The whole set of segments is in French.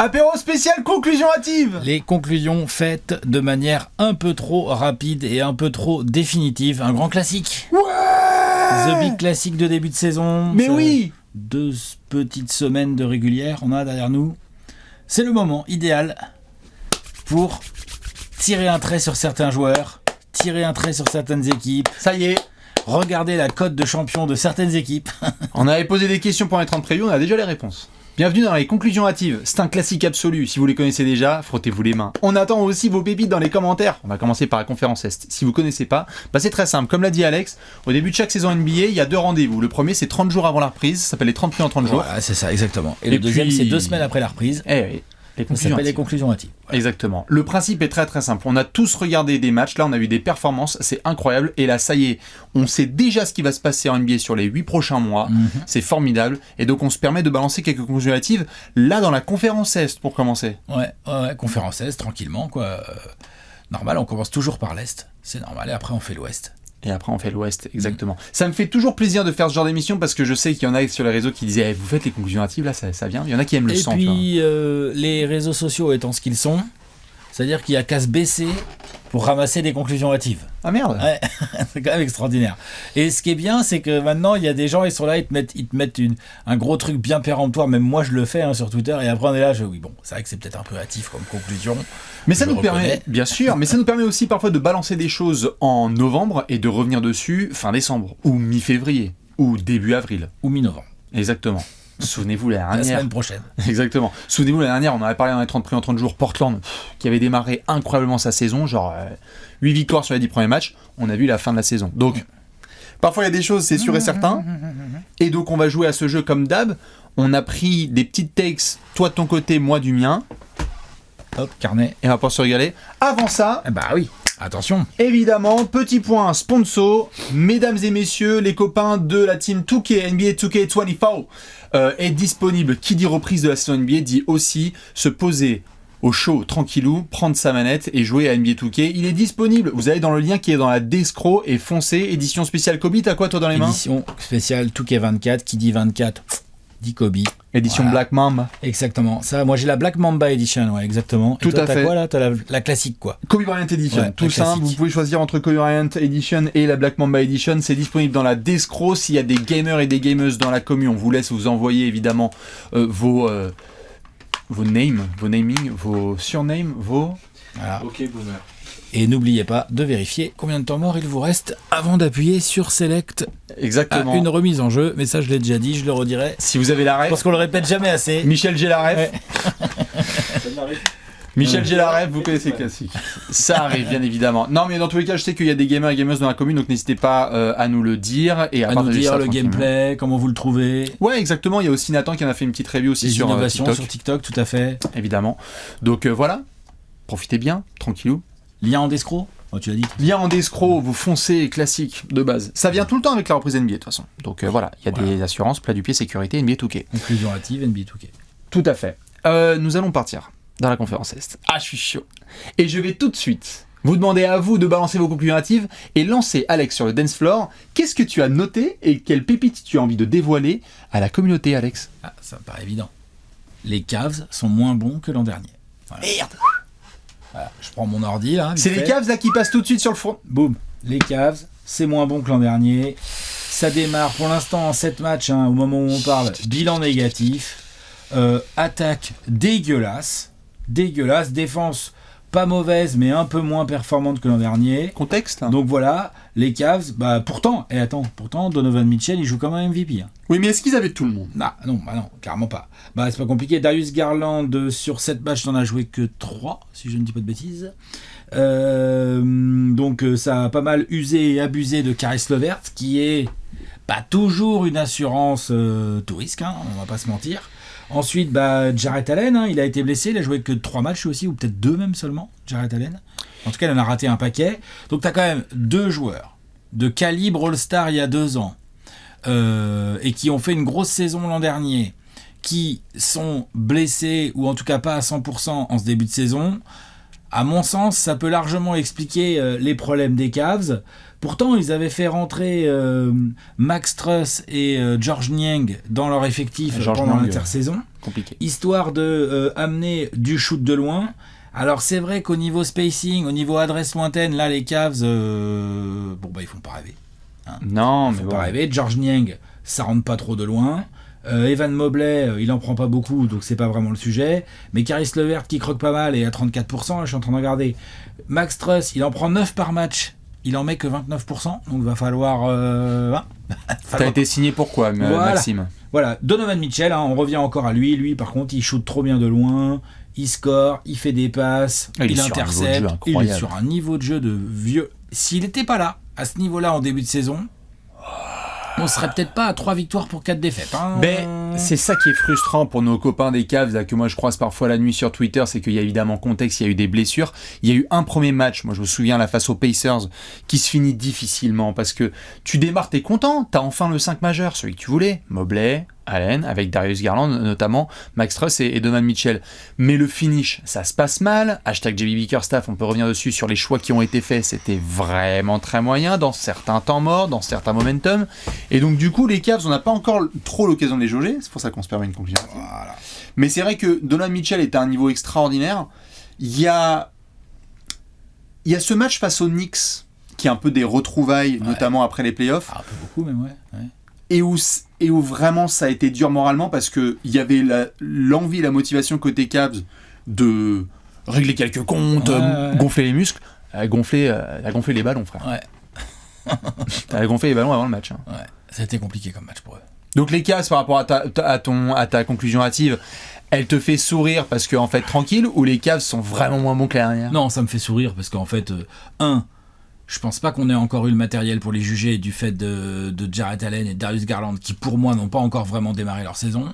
Apéro spécial conclusion hâtive. Les conclusions faites de manière un peu trop rapide et un peu trop définitive. Un grand classique. Ouais. The Big classique de début de saison. Mais oui. 2 petites semaines de régulière, on a derrière nous. C'est le moment idéal pour tirer un trait sur certains joueurs, tirer un trait sur certaines équipes. Ça y est. Regardez la cote de champion de certaines équipes. On avait posé des questions pour les 30 previews, on a déjà les réponses. Bienvenue dans les conclusions hâtives. C'est un classique absolu. Si vous les connaissez déjà, frottez-vous les mains. On attend aussi vos pépites dans les commentaires. On va commencer par la conférence Est. Si vous connaissez pas, c'est très simple. Comme l'a dit Alex, au début de chaque saison NBA, il y a 2 rendez-vous. Le premier, c'est 30 jours avant la reprise. Ça s'appelle les 30 prix en 30 jours. Voilà, c'est ça, exactement. Et le deuxième, c'est 2 semaines après la reprise. Oui. Ça s'appelle les conclusions hâtives. Voilà. Exactement. Le principe est très très simple. On a tous regardé des matchs. Là, on a vu des performances. C'est incroyable. Et là, ça y est, on sait déjà ce qui va se passer en NBA sur les 8 prochains mois. C'est formidable. Et donc, on se permet de balancer quelques conclusions hâtives là dans la conférence Est pour commencer. Ouais, conférence Est, tranquillement, quoi. Normal, on commence toujours par l'Est. C'est normal. Et après, on fait l'Ouest. Et après on fait l'Ouest, exactement. Ça me fait toujours plaisir de faire ce genre d'émission parce que je sais qu'il y en a sur les réseaux qui disaient vous faites les conclusions hâtives, là ça vient. Il y en a qui aiment le sang. Et puis les réseaux sociaux étant ce qu'ils sont, c'est-à-dire qu'il n'y a qu'à se baisser pour ramasser des conclusions hâtives. Ah merde. Ouais, c'est quand même extraordinaire. Et ce qui est bien, c'est que maintenant, il y a des gens, ils sont là, ils te mettent un gros truc bien péremptoire. Même moi, je le fais sur Twitter. Et après, on est là, oui, bon, c'est vrai que c'est peut-être un peu hâtif comme conclusion. Mais ça nous permet, bien sûr, mais ça nous permet aussi parfois de balancer des choses en novembre et de revenir dessus fin décembre, ou mi-février, ou début avril. Ou mi-novembre. Exactement. Souvenez-vous la dernière. La semaine prochaine. Exactement. Souvenez-vous la dernière, on avait parlé dans les 30 prix en 30 jours, Portland, qui avait démarré incroyablement sa saison, genre 8 victoires sur les 10 premiers matchs. On a vu la fin de la saison. Donc, parfois il y a des choses, c'est sûr et certain. Et donc, on va jouer à ce jeu comme d'hab. On a pris des petites takes, toi de ton côté, moi du mien. Hop, carnet. Et on va pouvoir se régaler. Avant ça, bah oui, attention. Évidemment, petit point sponsor, mesdames et messieurs, les copains de la team 2K, NBA 2K24 est disponible. Qui dit reprise de la saison NBA dit aussi se poser au chaud, tranquillou, prendre sa manette et jouer à NBA 2K. Il est disponible. Vous allez dans le lien qui est dans la descro et foncez. Édition spéciale Kobe, t'as quoi toi dans les mains ? Édition spéciale 2K24, qui dit 24 dit Kobe. Édition voilà. Black Mamba. Exactement. Ça, moi j'ai la Black Mamba Edition, ouais, exactement. Tout et toi, à fait. T'as quoi là ? T'as la classique quoi. Kobe Bryant Edition. Ouais, tout simple. Vous pouvez choisir entre Kobe Bryant Edition et la Black Mamba Edition. C'est disponible dans la Descro. S'il y a des gamers et des gameuses dans la commune, on vous laisse vous envoyer évidemment vos names, vos namings, vos surnames, vos. Voilà. Ok, boomer. Et n'oubliez pas de vérifier combien de temps mort il vous reste avant d'appuyer sur Select. Exactement. À une remise en jeu, mais ça je l'ai déjà dit, je le redirai. Si vous avez la ref. Parce qu'on le répète jamais assez. Michel G la ref. Ouais. Michel G la ref, vous connaissez le classique. Ça arrive bien évidemment. Non mais dans tous les cas, je sais qu'il y a des gamers et gameuses dans la commune, donc n'hésitez pas à nous le dire et à nous dire le gameplay, comment vous le trouvez. Ouais, exactement. Il y a aussi Nathan qui en a fait une petite review aussi sur innovations TikTok. Sur TikTok, tout à fait. Évidemment. Donc voilà, profitez bien, tranquillou. Lien en descro ? Oh, tu l'as dit. Lien en descro, vous foncez, classique, de base. Ça vient tout le temps avec la reprise NBA de toute façon. Donc voilà, il y a des assurances, plat du pied, sécurité, NBA 2K. Conclusion hâtive, NBA 2K. Tout à fait. Nous allons partir dans la conférence Est. Ah, je suis chaud. Et je vais tout de suite vous demander à vous de balancer vos conclusions hâtives et lancer Alex sur le dance floor. Qu'est-ce que tu as noté et quelle pépite tu as envie de dévoiler à la communauté, Alex ? Ah, ça me paraît évident. Les Cavs sont moins bons que l'an dernier. Voilà. Merde. Voilà, je prends mon ordi là. C'est les Cavs là qui passent tout de suite sur le front. Boum. Les Cavs, c'est moins bon que l'an dernier. Ça démarre pour l'instant en 7 matchs, au moment où on parle. Bilan négatif. Attaque dégueulasse. Défense pas mauvaise, mais un peu moins performante que l'an dernier. Contexte. Donc voilà, les Cavs, pourtant Donovan Mitchell, il joue comme un MVP. Oui, mais est-ce qu'ils avaient tout le monde ? Non, clairement pas. C'est pas compliqué. Darius Garland, sur 7 matchs, n'en a joué que 3, si je ne dis pas de bêtises. Donc ça a pas mal usé et abusé de Caris LeVert, qui est pas toujours une assurance tout risque, on va pas se mentir. Ensuite, Jarrett Allen, il a été blessé, il a joué que 3 matchs aussi, ou peut-être 2 même seulement, Jarrett Allen. En tout cas, il en a raté un paquet. Donc, tu as quand même 2 joueurs de calibre All-Star il y a 2 ans, et qui ont fait une grosse saison l'an dernier, qui sont blessés, ou en tout cas pas à 100% en ce début de saison. À mon sens, ça peut largement expliquer les problèmes des Cavs. Pourtant, ils avaient fait rentrer Max Truss et George Niang dans leur effectif pendant l'intersaison. compliqué. Histoire de amener du shoot de loin. Alors c'est vrai qu'au niveau spacing, au niveau adresse lointaine, là les Cavs, ils font pas rêver. Hein. Non, Ils mais font bon. pas rêver. George Niang, ça rentre pas trop de loin. Evan Mobley, il en prend pas beaucoup, donc c'est pas vraiment le sujet. Mais Caris LeVert qui croque pas mal et à 34%, là, je suis en train de regarder. Max Truss, il en prend 9 par match. Il en met que 29%, donc va falloir... T'as été signé pour quoi, Maxime? Voilà, Donovan Mitchell, on revient encore à lui. Lui, par contre, il shoot trop bien de loin, il score, il fait des passes, il intercepte. Il est sur un niveau de jeu de vieux. S'il n'était pas là, à ce niveau-là, en début de saison, on serait peut-être pas à 3 victoires pour 4 défaites. Hein. Mais c'est ça qui est frustrant pour nos copains des Cavs, là, que moi je croise parfois la nuit sur Twitter, c'est qu'il y a évidemment contexte, il y a eu des blessures. Il y a eu un premier match, moi je me souviens, là, face aux Pacers, qui se finit difficilement, parce que tu démarres, t'es content, t'as enfin le 5 majeur, celui que tu voulais, Mobley, Allen, avec Darius Garland notamment, Max Truss et Donovan Mitchell. Mais le finish, ça se passe mal. #JB Bickerstaff, on peut revenir dessus sur les choix qui ont été faits. C'était vraiment très moyen dans certains temps morts, dans certains momentum. Et donc du coup, les Cavs, on n'a pas encore trop l'occasion de les jauger. C'est pour ça qu'on se permet une conclusion. Voilà. Mais c'est vrai que Donovan Mitchell est à un niveau extraordinaire. Il y a ce match face aux Knicks qui est un peu des retrouvailles, notamment après les playoffs. Un peu beaucoup même, ouais. Et où vraiment ça a été dur moralement parce qu'il y avait l'envie et la motivation côté Cavs de régler quelques comptes, gonfler les muscles, gonfler les ballons, frère. Ouais. T'as gonflé les ballons avant le match. Hein. Ouais, ça a été compliqué comme match pour eux. Donc les Cavs, par rapport à ta conclusion hâtive, elle te fait sourire parce qu'en fait tranquille, ou les Cavs sont vraiment moins bons que la dernière? Non, ça me fait sourire parce qu'en fait, je pense pas qu'on ait encore eu le matériel pour les juger du fait de Jarrett Allen et Darius Garland qui pour moi n'ont pas encore vraiment démarré leur saison.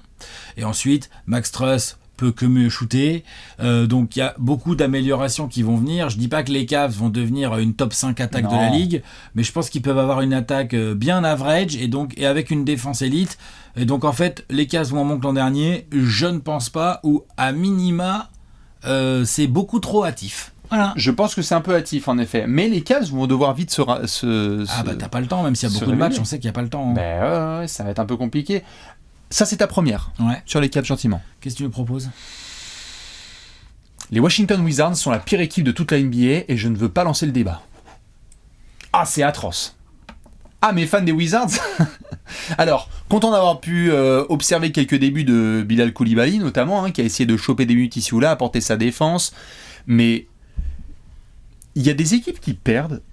Et ensuite, Max Truss peut que mieux shooter. Donc il y a beaucoup d'améliorations qui vont venir. Je dis pas que les Cavs vont devenir une top 5 attaque de la ligue, mais je pense qu'ils peuvent avoir une attaque bien average et avec une défense élite. Et donc en fait, les Cavs moins bons que l'an dernier, je ne pense pas, ou à minima, c'est beaucoup trop hâtif. Voilà. Je pense que c'est un peu hâtif en effet, mais les Cavs vont devoir vite t'as pas le temps, même s'il y a beaucoup de matchs, on sait qu'il n'y a pas le temps. Hein. Ouais, ça va être un peu compliqué. Ça c'est ta première, sur les Cavs gentiment. Qu'est-ce que tu nous proposes? Les Washington Wizards sont la pire équipe de toute la NBA et je ne veux pas lancer le débat. Ah, c'est atroce. Ah, mes fans des Wizards. Alors, content d'avoir pu observer quelques débuts de Bilal Coulibaly notamment, qui a essayé de choper des minutes ici ou là, apporter sa défense, mais il y a des équipes qui perdent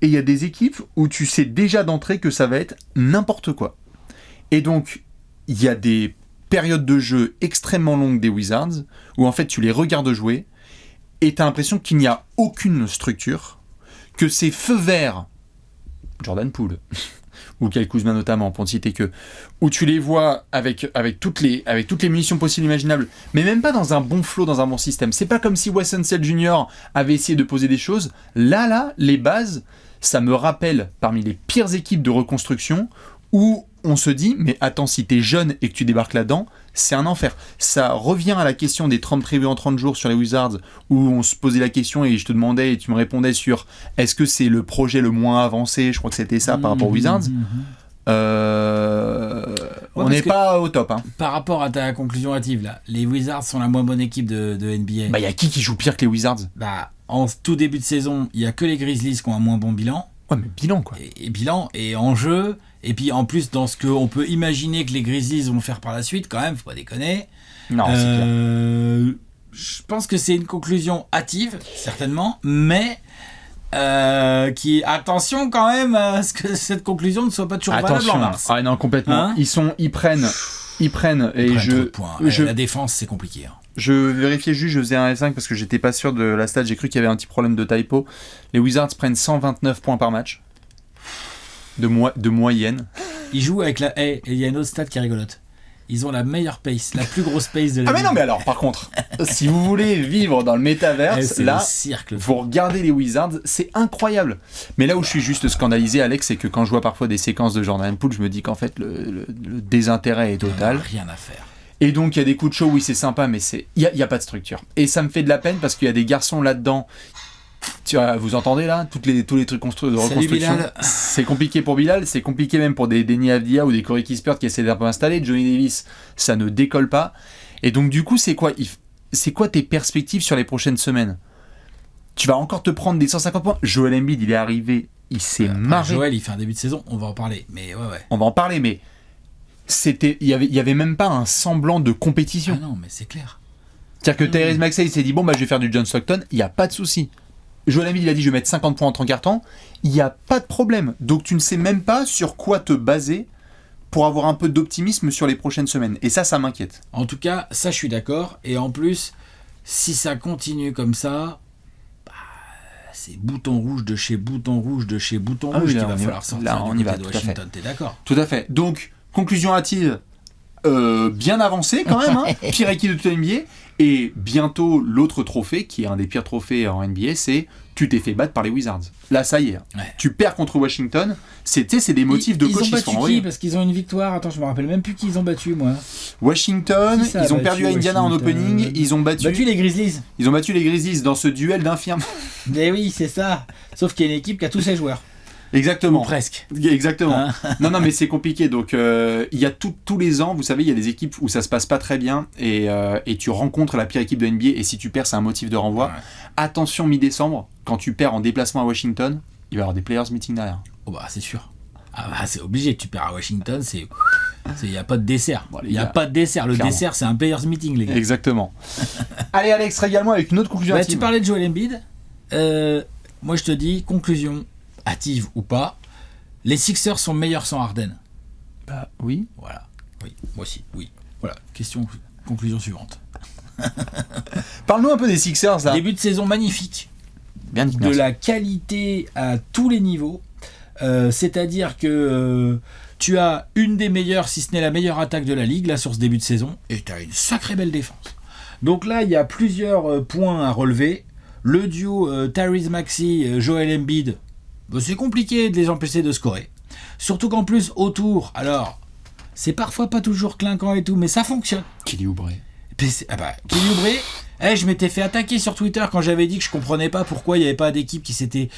et il y a des équipes où tu sais déjà d'entrée que ça va être n'importe quoi. Et donc, il y a des périodes de jeu extrêmement longues des Wizards où en fait tu les regardes jouer et tu as l'impression qu'il n'y a aucune structure, que c'est feu vert, Jordan Poole ou Kyle Kuzma notamment, pour ne citer que, où tu les vois avec toutes les munitions possibles et imaginables, mais même pas dans un bon flow, dans un bon système. C'est pas comme si Wes Unseld Jr. avait essayé de poser des choses. Là, les bases, ça me rappelle parmi les pires équipes de reconstruction où on se dit, mais attends, si t'es jeune et que tu débarques là-dedans, c'est un enfer. Ça revient à la question des 30 prévus en 30 jours sur les Wizards, où on se posait la question et je te demandais et tu me répondais sur est-ce que c'est le projet le moins avancé, je crois que c'était ça par rapport aux Wizards. On n'est pas au top. Hein. Par rapport à ta conclusion hâtive, là, les Wizards sont la moins bonne équipe de NBA. Bah, il y a qui joue pire que les Wizards? Bah, en tout début de saison, il y a que les Grizzlies qui ont un moins bon bilan. Ouais, mais bilan, quoi. Et bilan, et en jeu, et puis en plus, dans ce qu'on peut imaginer que les Grizzlies vont faire par la suite, quand même, faut pas déconner. Non, c'est clair. Je pense que c'est une conclusion hâtive, certainement, mais attention quand même à ce que cette conclusion ne soit pas toujours valable en mars. Ah non, complètement. Hein, ils prennent trop de points. La défense, c'est compliqué. Hein. Je vérifiais juste, je faisais un F5 parce que j'étais pas sûr de la stat, j'ai cru qu'il y avait un petit problème de typo. Les Wizards prennent 129 points par match de moyenne. Ils jouent avec il y a une autre stat qui est rigolote. Ils ont la meilleure pace, la plus grosse pace de la ligue. Mais non, mais alors, par contre, si vous voulez vivre dans le métaverse, là, vous regardez les Wizards, c'est incroyable. Mais là où je suis juste scandalisé, Alex, c'est que quand je vois parfois des séquences de Jordan Poole, je me dis qu'en fait, le désintérêt est total. Rien à faire. Et donc, il y a des coups de show, oui, c'est sympa, mais il y a pas de structure. Et ça me fait de la peine parce qu'il y a des garçons là-dedans Vous entendez là tous les trucs construits de reconstruction. Bilal. C'est compliqué pour Bilal, c'est compliqué même pour des Denny Avdia ou des Corey Kispert qui essaient d'un peu installer. Johnny Davis, ça ne décolle pas. Et donc du coup, c'est quoi tes perspectives sur les prochaines semaines? Tu vas encore te prendre des 150 points. Joel Embiid, il est arrivé, il s'est marré. Joel, il fait un début de saison, on va en parler. Mais ouais. On va en parler, mais il y avait même pas un semblant de compétition. Ah non, mais c'est clair. C'est-à-dire que Tyrese Maxey, il s'est dit, bon, bah, je vais faire du John Stockton, il n'y a pas de souci. Joel Embiid, il a dit, je vais mettre 50 points en 30 quarts-temps, il n'y a pas de problème. Donc, tu ne sais même pas sur quoi te baser pour avoir un peu d'optimisme sur les prochaines semaines. Et ça m'inquiète. En tout cas, ça, je suis d'accord. Et en plus, si ça continue comme ça, c'est bouton rouge de chez bouton rouge de chez bouton rouge qu'il va falloir sortir là, on y va, de Washington. T'es d'accord? Tout à fait. Donc, conclusion hâtive, bien avancée quand même, hein. Pire équipe de toute la NBA. Et bientôt, l'autre trophée, qui est un des pires trophées en NBA, c'est tu t'es fait battre par les Wizards. Là, ça y est. Ouais. Tu perds contre Washington. C'est des motifs de coach qui se font envoyer. Parce qu'ils ont une victoire. Attends, je me rappelle même plus qui ils ont battu, moi. Washington, ils ont perdu à Indiana en opening. Ils ont battu les Grizzlies. Ils ont battu les Grizzlies dans ce duel d'infirmes. Mais oui, c'est ça. Sauf qu'il y a une équipe qui a tous ses joueurs. Exactement. Ou presque. Exactement. Non, mais c'est compliqué. Donc, il y a tous les ans, vous savez, il y a des équipes où ça se passe pas très bien et tu rencontres la pire équipe de NBA et si tu perds, c'est un motif de renvoi. Ouais. Attention, mi-décembre, quand tu perds en déplacement à Washington, il va y avoir des players meeting derrière. Oh bah, c'est sûr. Ah bah, c'est obligé. Tu perds à Washington, il n'y a pas de dessert. Il n'y a pas de dessert. Le dessert, c'est un players meeting, les gars. Exactement. Allez, Alex, régale-moi avec une autre conclusion. Tu parlais de Joel Embiid. Moi, je te dis, conclusion hâtive ou pas, les Sixers sont meilleurs sans Harden. Bah oui. Voilà. Oui, moi aussi. Oui. Voilà. Conclusion suivante. Parle-nous un peu des Sixers là. Début de saison magnifique. Bien dit. De la qualité à tous les niveaux. C'est-à-dire que tu as une des meilleures, si ce n'est la meilleure attaque de la ligue là sur ce début de saison, et tu as une sacrée belle défense. Donc là, il y a plusieurs points à relever. Le duo Tyrese Maxey, Joel Embiid. C'est compliqué de les empêcher de scorer. Surtout qu'en plus, autour, alors, c'est parfois pas toujours clinquant et tout, mais ça fonctionne. Kelly Oubre. Kelly Oubre, je m'étais fait attaquer sur Twitter quand j'avais dit que je comprenais pas pourquoi il n'y avait pas d'équipe qui s'était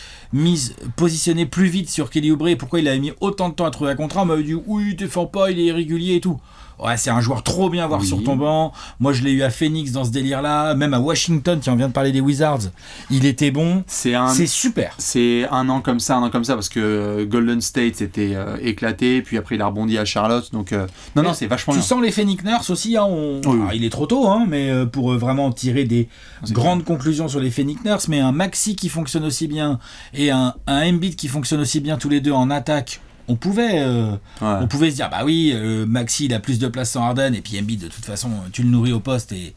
positionnée plus vite sur Kelly Oubre et pourquoi il avait mis autant de temps à trouver un contrat. On m'avait dit, oui, il défend pas, il est irrégulier et tout. Ouais, c'est un joueur trop bien à voir sur ton banc. Moi, je l'ai eu à Phoenix dans ce délire-là. Même à Washington, qui en vient de parler des Wizards, il était bon. C'est super. C'est un an comme ça, parce que Golden State s'était éclaté, puis après il a rebondi à Charlotte. Donc non, c'est vachement bien. Tu sens les Phoenix Nurse aussi. Hein, Alors, il est trop tôt, hein, mais pour vraiment tirer des grandes conclusions sur les Phoenix Nurse. Mais un Maxey qui fonctionne aussi bien et un Embiid qui fonctionne aussi bien tous les deux en attaque. On pouvait se dire, bah oui, Maxey il a plus de place sans Harden, et puis Embiid de toute façon tu le nourris au poste et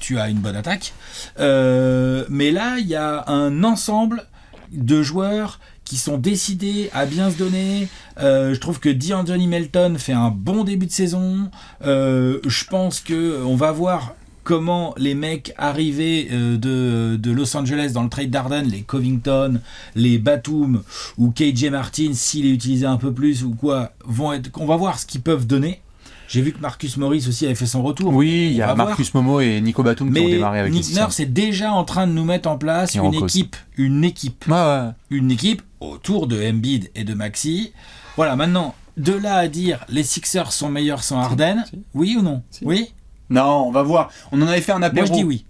tu as une bonne attaque. Mais là il y a un ensemble de joueurs qui sont décidés à bien se donner. Je trouve que DeAndre Melton fait un bon début de saison. Je pense qu'on va voir comment les mecs arrivés de Los Angeles dans le trade d'Harden, les Covington, les Batum ou KJ Martin, s'il est utilisé un peu plus ou quoi, on va voir ce qu'ils peuvent donner. J'ai vu que Marcus Morris aussi avait fait son retour. Oui, il y a Marcus Momo et Nico Batum qui ont démarré avec les Sixers. Nick Nurse est déjà en train de nous mettre en place une équipe autour de Embiid et de Maxey. Voilà, maintenant, de là à dire les Sixers sont meilleurs sans Harden, oui ou non? Oui. Non, on va voir. On en avait fait un apéro. Moi, je dis oui.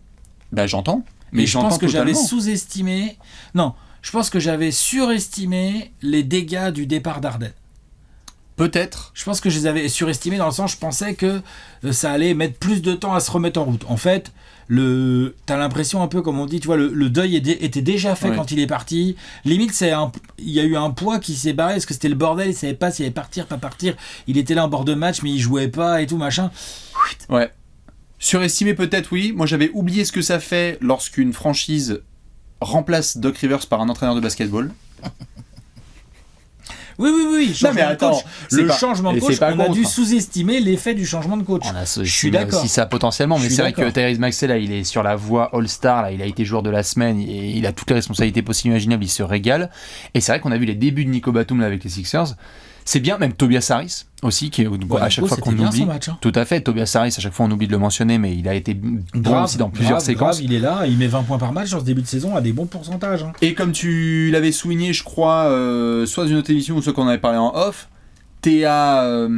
Bah, j'entends. Mais je pense que j'avais sous-estimé... Non, je pense que j'avais surestimé les dégâts du départ d'Harden. Peut-être. Je pense que je les avais surestimés dans le sens, je pensais que ça allait mettre plus de temps à se remettre en route. En fait, t'as l'impression un peu, comme on dit, tu vois, le deuil était déjà fait quand il est parti. Limite, il y a eu un poids qui s'est barré, parce que c'était le bordel, il savait pas s'il allait partir, pas partir. Il était là en bord de match, mais il jouait pas et tout, machin. Ouais. Surestimé peut-être, oui. Moi, j'avais oublié ce que ça fait lorsqu'une franchise remplace Doc Rivers par un entraîneur de basketball. Oui. Non, mais attends, changement de coach, on a dû sous-estimer l'effet du changement de coach. Je suis d'accord. Si ça potentiellement, mais c'est vrai que Tyrese Maxey, là, il est sur la voie All-Star, là, il a été joueur de la semaine, et il a toutes les responsabilités possibles et imaginables, il se régale. Et c'est vrai qu'on a vu les débuts de Nico Batum là, avec les Sixers. C'est bien, même Tobias Harris aussi, qui est à chaque fois qu'on bien oublie. son match, hein. Tout à fait, Tobias Harris, à chaque fois on oublie de le mentionner, mais il a été bon aussi dans plusieurs séquences. Il est là, il met 20 points par match sur ce début de saison à des bons pourcentages. Hein. Et comme tu l'avais souligné, je crois, soit dans une autre émission ou soit qu'on avait parlé en off, t'as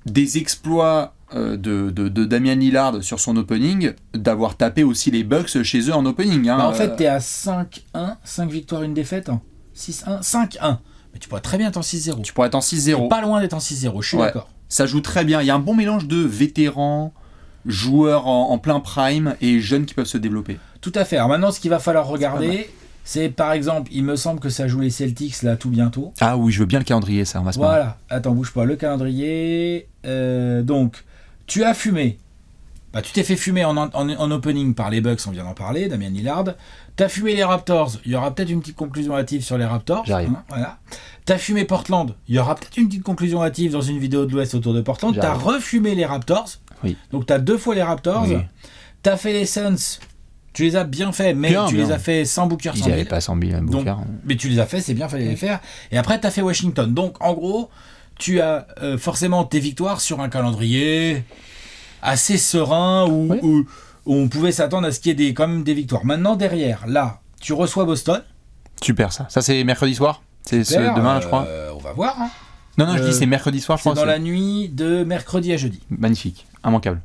des exploits de Damian Lillard sur son opening, d'avoir tapé aussi les Bucks chez eux en opening. Hein. En fait, t'es à 5-1, 5 victoires, 1 défaite. Hein. 6-1, 5-1. Mais tu pourrais très bien être en 6-0. Tu pourrais être en 6-0. T'es pas loin d'être en 6-0, je suis d'accord. Ça joue très bien. Il y a un bon mélange de vétérans, joueurs en plein prime et jeunes qui peuvent se développer. Tout à fait. Alors maintenant, ce qu'il va falloir regarder, c'est par exemple, il me semble que ça joue les Celtics là tout bientôt. Ah oui, je veux bien le calendrier, ça, on va se parler. Voilà. Attends, bouge pas. Le calendrier. Donc, tu as fumé. Bah, tu t'es fait fumer en opening par les Bucks, on vient d'en parler, Damian Lillard. T'as fumé les Raptors, il y aura peut-être une petite conclusion hâtive sur les Raptors. J'arrive. Hein, voilà. T'as fumé Portland, il y aura peut-être une petite conclusion hâtive dans une vidéo de l'Ouest autour de Portland. J'arrive. T'as refumé les Raptors, oui. Donc t'as 2 fois les Raptors. Oui. T'as fait les Suns, tu les as bien fait, mais tu les as fait sans Booker, Ils sans n'avaient Bill. pas 100 000 Booker. Donc, mais tu les as fait, c'est bien, fallait les faire. Et après, t'as fait Washington. Donc, en gros, tu as forcément tes victoires sur un calendrier assez serein où on pouvait s'attendre à ce qu'il y ait quand même des victoires. Maintenant, derrière, là, tu reçois Boston. Super, ça. Ça, c'est mercredi soir. C'est demain, je crois. On va voir. Hein. Non, je dis c'est mercredi soir, je crois. C'est dans la nuit de mercredi à jeudi. Magnifique, immanquable.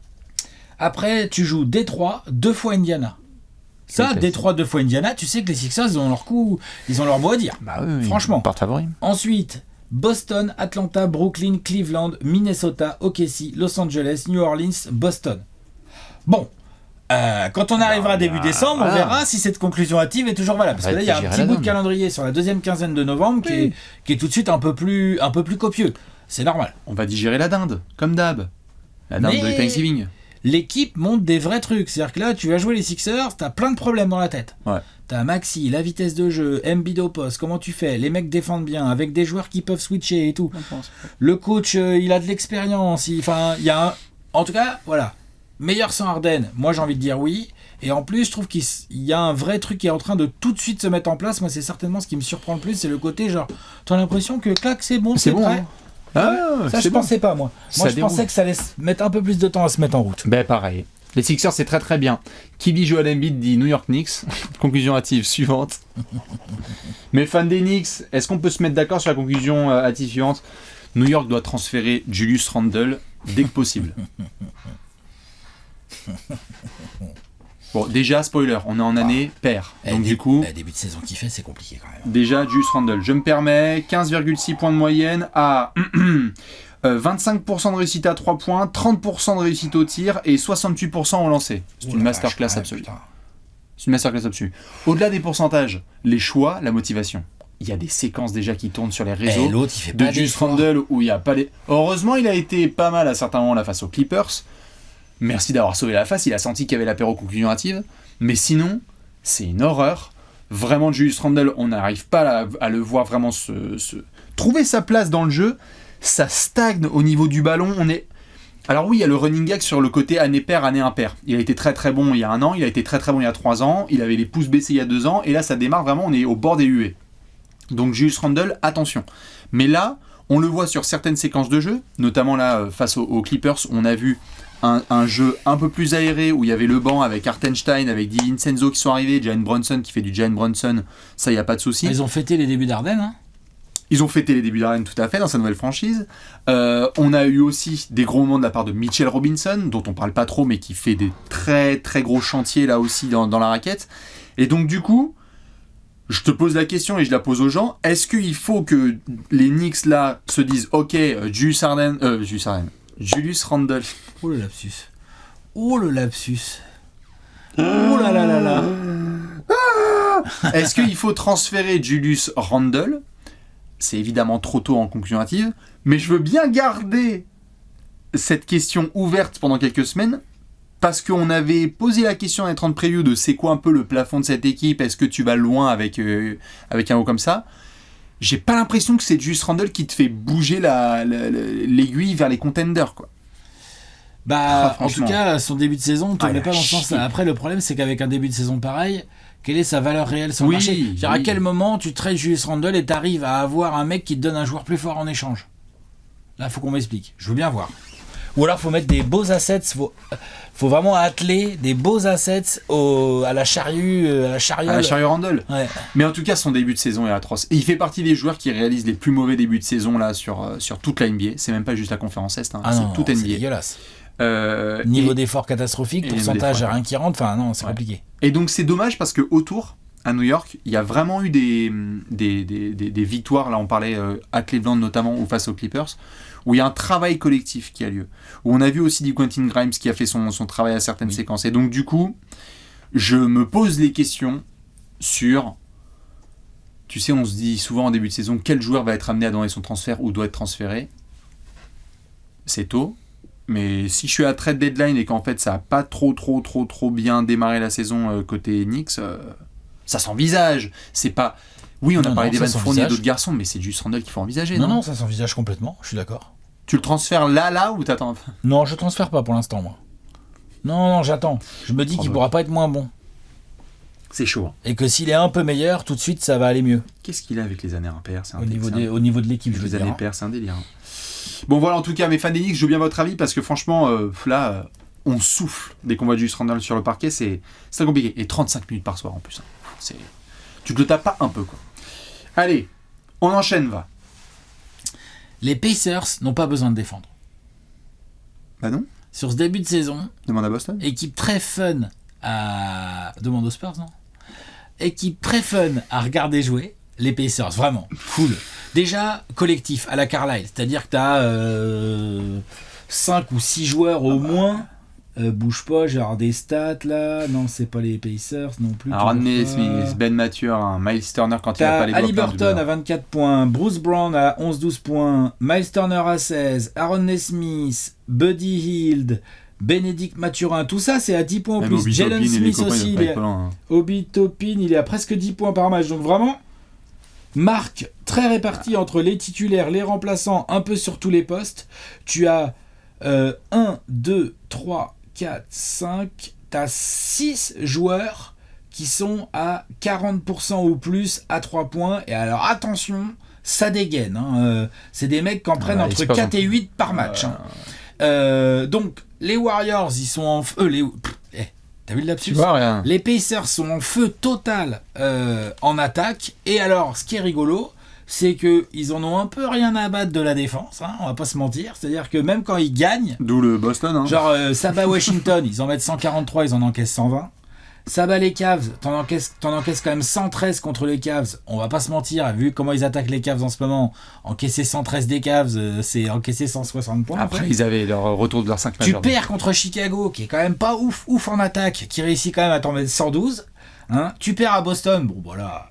Après, tu joues Détroit, 2 fois Indiana. Ça, Détroit, 2 fois Indiana, tu sais que les Sixers, ils ont leur coup, ils ont leur mot à dire. Bah oui, franchement. Part favori. Ensuite, Boston, Atlanta, Brooklyn, Cleveland, Minnesota, OKC, Los Angeles, New Orleans, Boston. Bon, quand on arrivera début décembre, on verra si cette conclusion hâtive est toujours valable. Parce que là, il y a un petit bout de calendrier sur la deuxième quinzaine de novembre qui est tout de suite un peu plus copieux. C'est normal. On va digérer la dinde, comme d'hab. La dinde de Thanksgiving. L'équipe monte des vrais trucs. C'est-à-dire que là, tu vas jouer les Sixers, t'as plein de problèmes dans la tête. Ouais. T'as Maxi, la vitesse de jeu, Embiid au poste, comment tu fais? Les mecs défendent bien, avec des joueurs qui peuvent switcher et tout. Le coach, il a de l'expérience. Il y a en tout cas, voilà. Meilleur sans Harden, moi j'ai envie de dire oui. Et en plus, je trouve qu'il y a un vrai truc qui est en train de tout de suite se mettre en place. Moi, c'est certainement ce qui me surprend le plus, c'est le côté genre, t'as l'impression que clac, c'est bon, c'est prêt. Hein. Ça, je pensais pas, moi. Moi, je pensais que ça allait mettre un peu plus de temps à se mettre en route. Ben, pareil. Les Sixers, c'est très très bien. Qui dit Joel Embiid dit New York Knicks. Conclusion hâtive suivante. Mais fan des Knicks, est-ce qu'on peut se mettre d'accord sur la conclusion hâtive suivante? New York doit transférer Julius Randle dès que possible. Bon, déjà, spoiler, on est en année paire. Donc du coup... début de saison qui fait, c'est compliqué quand même. Déjà, Julius Randle. Je me permets, 15,6 points de moyenne à 25% de réussite à 3 points, 30% de réussite au tir et 68% au lancer. C'est une masterclass absolue. C'est une masterclass absolue. Au-delà des pourcentages, les choix, la motivation. Il y a des séquences déjà qui tournent sur les réseaux l'autre, il fait de Julius Randle où il n'y a pas les... Heureusement, il a été pas mal à certains moments là face aux Clippers. Merci d'avoir sauvé la face, il a senti qu'il y avait l'apéro conclusion hâtive. Mais sinon, c'est une horreur. Vraiment, Julius Randle, on n'arrive pas à le voir vraiment trouver sa place dans le jeu. Ça stagne au niveau du ballon. Alors oui, il y a le running gag sur le côté année paire, année impair. Il a été très très bon il y a 1 an, il a été très très bon il y a 3 ans, il avait les pouces baissés il y a 2 ans, et là ça démarre vraiment, on est au bord des huées. Donc Julius Randle, attention. Mais là, on le voit sur certaines séquences de jeu, notamment là face aux Clippers, on a vu un jeu un peu plus aéré où il y avait le banc avec Hartenstein, avec DiVincenzo qui sont arrivés, Jalen Brunson qui fait du Jalen Brunson, ça y a pas de souci. Ils ont fêté les débuts d'Harden, hein. Ils ont fêté les débuts d'Harden tout à fait dans sa nouvelle franchise. On a eu aussi des gros moments de la part de Mitchell Robinson, dont on parle pas trop, mais qui fait des très très gros chantiers là aussi dans la raquette. Et donc du coup, je te pose la question et je la pose aux gens, est-ce qu'il faut que les Knicks là se disent ok, Julius Randle. Oh le lapsus. Oh le lapsus. Oh là là là là. Est-ce qu'il faut transférer Julius Randle? C'est évidemment trop tôt en conclusion hâtive, mais je veux bien garder cette question ouverte pendant quelques semaines, parce qu'on avait posé la question dans les 30 previews de c'est quoi un peu le plafond de cette équipe, est-ce que tu vas loin avec un haut comme ça? J'ai pas l'impression que c'est Julius Randle qui te fait bouger l'aiguille vers les contenders, quoi. Bah, en tout cas, son début de saison ne tournait pas dans ce sens-là. Après, le problème, c'est qu'avec un début de saison pareil, quelle est sa valeur réelle sur le marché? À quel moment tu trades Julius Randle et t'arrives à avoir un mec qui te donne un joueur plus fort en échange? Là, faut qu'on m'explique. Je veux bien voir. Ou alors, faut mettre des beaux assets. Faut vraiment atteler des beaux assets à la charrue. À la charrue Randle. Ouais. Mais en tout cas, son début de saison est atroce. Et il fait partie des joueurs qui réalisent les plus mauvais débuts de saison là sur toute la NBA. C'est même pas juste la conférence Est, hein, c'est toute NBA. C'est dégueulasse. Niveau d'effort catastrophique, pourcentage à rien qui rentre. Enfin, non, c'est compliqué. Et donc, c'est dommage parce que autour, à New York, il y a vraiment eu des victoires. Là, on parlait à Cleveland notamment ou face aux Clippers, où il y a un travail collectif qui a lieu. Où on a vu aussi du Quentin Grimes qui a fait son travail à certaines séquences. Et donc, du coup, je me pose les questions sur... Tu sais, on se dit souvent en début de saison, quel joueur va être amené à donner son transfert ou doit être transféré. C'est tôt. Mais si je suis à trade deadline et qu'en fait, ça n'a pas trop bien démarré la saison côté Knicks... ça s'envisage. C'est pas... Oui, on a parlé d'Evan Fournier et d'autres garçons, mais c'est juste Randle qu'il faut envisager. Non, ça s'envisage complètement, je suis d'accord. Tu le transfères là ou t'attends? Non, je transfère pas pour l'instant, moi. Non, j'attends. Je me dis qu'il pourra pas être moins bon. C'est chaud. Hein. Et que s'il est un peu meilleur, tout de suite, ça va aller mieux. Qu'est-ce qu'il a avec les années impaires? Au niveau de l'équipe, je veux dire. Les années impaires, c'est un délire. Hein. Bon, voilà, en tout cas, mes fans des Knicks, je veux bien votre avis, parce que franchement, là, on souffle dès qu'on voit Julius Randle sur le parquet, c'est très compliqué. Et 35 minutes par soir, en plus. Hein. Tu te le tapes pas un peu, quoi. Allez, on enchaîne, va. Les Pacers n'ont pas besoin de défendre. Bah non. Sur ce début de saison... Demande à Boston. Équipe très fun à... Demande aux Spurs, non? Équipe très fun à regarder jouer. Les Pacers, vraiment, cool. Déjà, collectif, à la Carlisle. C'est-à-dire que t'as 5 ou 6 joueurs au moins... bouge pas, j'ai des stats là. Non, c'est pas les Pacers non plus. Rodney Smith, Ben Mathurin, Miles Turner quand il a pas les blocs. Haliburton à 24 points, Bruce Brown à 11-12 points, Miles Turner à 16, Aaron Smith, Buddy Hield, Bénédicte Mathurin, tout ça c'est à 10 points en plus. Jalen Smith aussi, Obi Toppin, il est à presque 10 points par match. Donc vraiment, marque très répartie entre les titulaires, les remplaçants, un peu sur tous les postes. Tu as 1, 2, 3, 4, 5, t'as 6 joueurs qui sont à 40% ou plus à 3 points. Et alors attention, ça dégaine. Hein. C'est des mecs qui en prennent entre 4 et 8 par match. Hein. Donc les Warriors, ils sont en feu. T'as vu le lapsus? Les Pacers sont en feu total en attaque. Et alors, ce qui est rigolo, c'est qu'ils en ont un peu rien à battre de la défense, hein, on va pas se mentir. C'est-à-dire que même quand ils gagnent... D'où le Boston. Hein. Genre, ça bat Washington, ils en mettent 143, ils en encaissent 120. Ça bat les Cavs, t'en encaisses quand même 113 contre les Cavs. On va pas se mentir, vu comment ils attaquent les Cavs en ce moment, encaisser 113 des Cavs, c'est encaisser 160 points. Après, ils avaient leur retour de leurs 5 majeurs. Tu perds contre Chicago, qui est quand même pas ouf en attaque, qui réussit quand même à t'en mettre 112. Hein. Tu perds à Boston, bon voilà...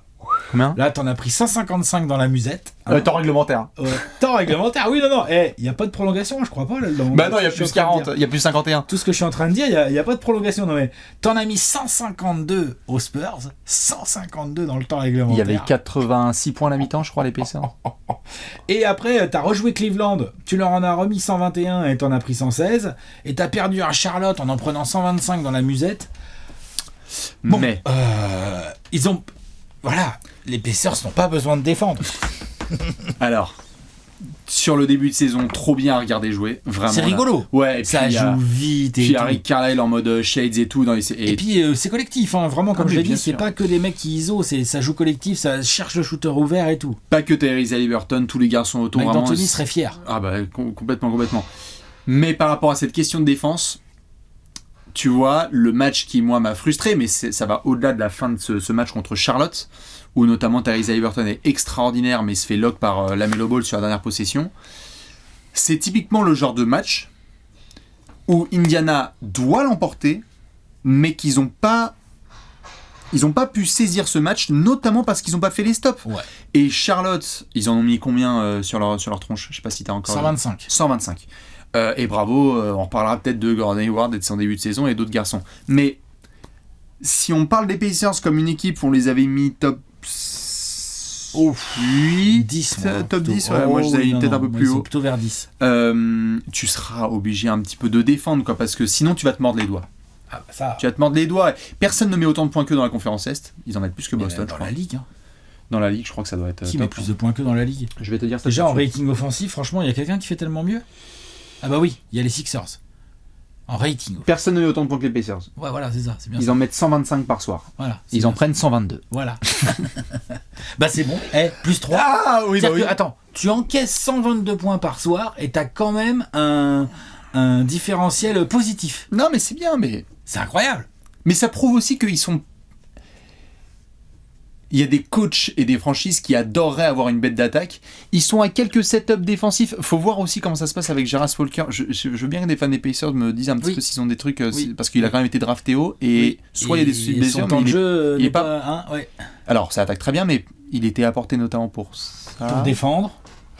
Combien? Là, t'en as pris 155 dans la musette. Hein. Temps réglementaire. Temps réglementaire, oui, non. Il n'y a pas de prolongation, je crois pas. Là-dedans. Bah non, il y a plus 40, il y a plus 51. Tout ce que je suis en train de dire, il n'y a pas de prolongation. Non, mais t'en as mis 152 aux Spurs, 152 dans le temps réglementaire. Il y avait 86 points à la mi-temps, je crois, les Pacers. Et après, t'as rejoué Cleveland, tu leur en as remis 121 et t'en as pris 116. Et t'as perdu à Charlotte en prenant 125 dans la musette. Bon, mais ils ont... Voilà, les Pacers n'ont pas besoin de défendre. Alors, sur le début de saison, trop bien à regarder jouer. Vraiment. C'est rigolo. Ouais, et ça puis, joue vite. Et puis Harry Carlisle en mode shades et tout. Et puis c'est collectif, hein, vraiment, comme je l'ai dit, c'est pas que des mecs qui ISO, ça joue collectif, ça cherche le shooter ouvert et tout. Pas que Tyrese Haliburton, tous les garçons autour. Mike D'Antoni serait fier. Ah bah, complètement. Mais par rapport à cette question de défense, tu vois, le match qui, moi, m'a frustré, mais ça va au-delà de la fin de ce match contre Charlotte, où notamment Tyrese Haliburton est extraordinaire, mais se fait lock par LaMelo Ball sur la dernière possession. C'est typiquement le genre de match où Indiana doit l'emporter, mais qu'ils n'ont pas pu saisir ce match, notamment parce qu'ils n'ont pas fait les stops. Ouais. Et Charlotte, ils en ont mis combien sur leur tronche? Je sais pas si tu as encore... 125. 125. Et bravo, on reparlera peut-être de Gordon Hayward et de son début de saison et d'autres garçons. Mais si on parle des Pacers comme une équipe, on les avait mis top 8, 10, top 10, ouais, moi je les avais mis peut-être un peu plus haut. Plutôt vers 10. Tu seras obligé un petit peu de défendre, quoi, parce que sinon tu vas te mordre les doigts. Ah bah ça. Tu vas te mordre les doigts. Personne ne met autant de points que dans la conférence Est. Ils en mettent plus que Boston. Dans la ligue. Hein. dans la ligue, je crois que ça doit être Qui top, met plus de points que dans la ligue? Je vais te dire ça. Déjà, en tout de suite. rating offensif, franchement, il y a quelqu'un qui fait tellement mieux? Ah bah oui, il y a les Sixers. En rating. Personne ne met autant de points que les Pacers. Ouais, voilà, c'est ça. C'est bien Ils ça. en mettent 125 par soir. Voilà, Ils en prennent 122. Voilà. Bah c'est bon. Plus 3. Ah oui, C'est-à-dire que, attends, tu encaisses 122 points par soir et t'as quand même un différentiel positif. Non, mais c'est bien, mais C'est incroyable. ça prouve aussi qu'ils sont. Il y a des coachs et des franchises qui adoreraient avoir une bête d'attaque. Ils sont à quelques setups défensifs. Faut voir aussi comment ça se passe avec Jarrett Walker. Je veux bien que des fans des Pacers me disent un petit peu s'ils ont des trucs. Parce qu'il a quand même été drafté haut. Et soit il y a des blessures, son temps de jeu il est n'est pas. pas. Ouais. Alors, ça attaque très bien, mais il était apporté notamment pour ça. Pour défendre.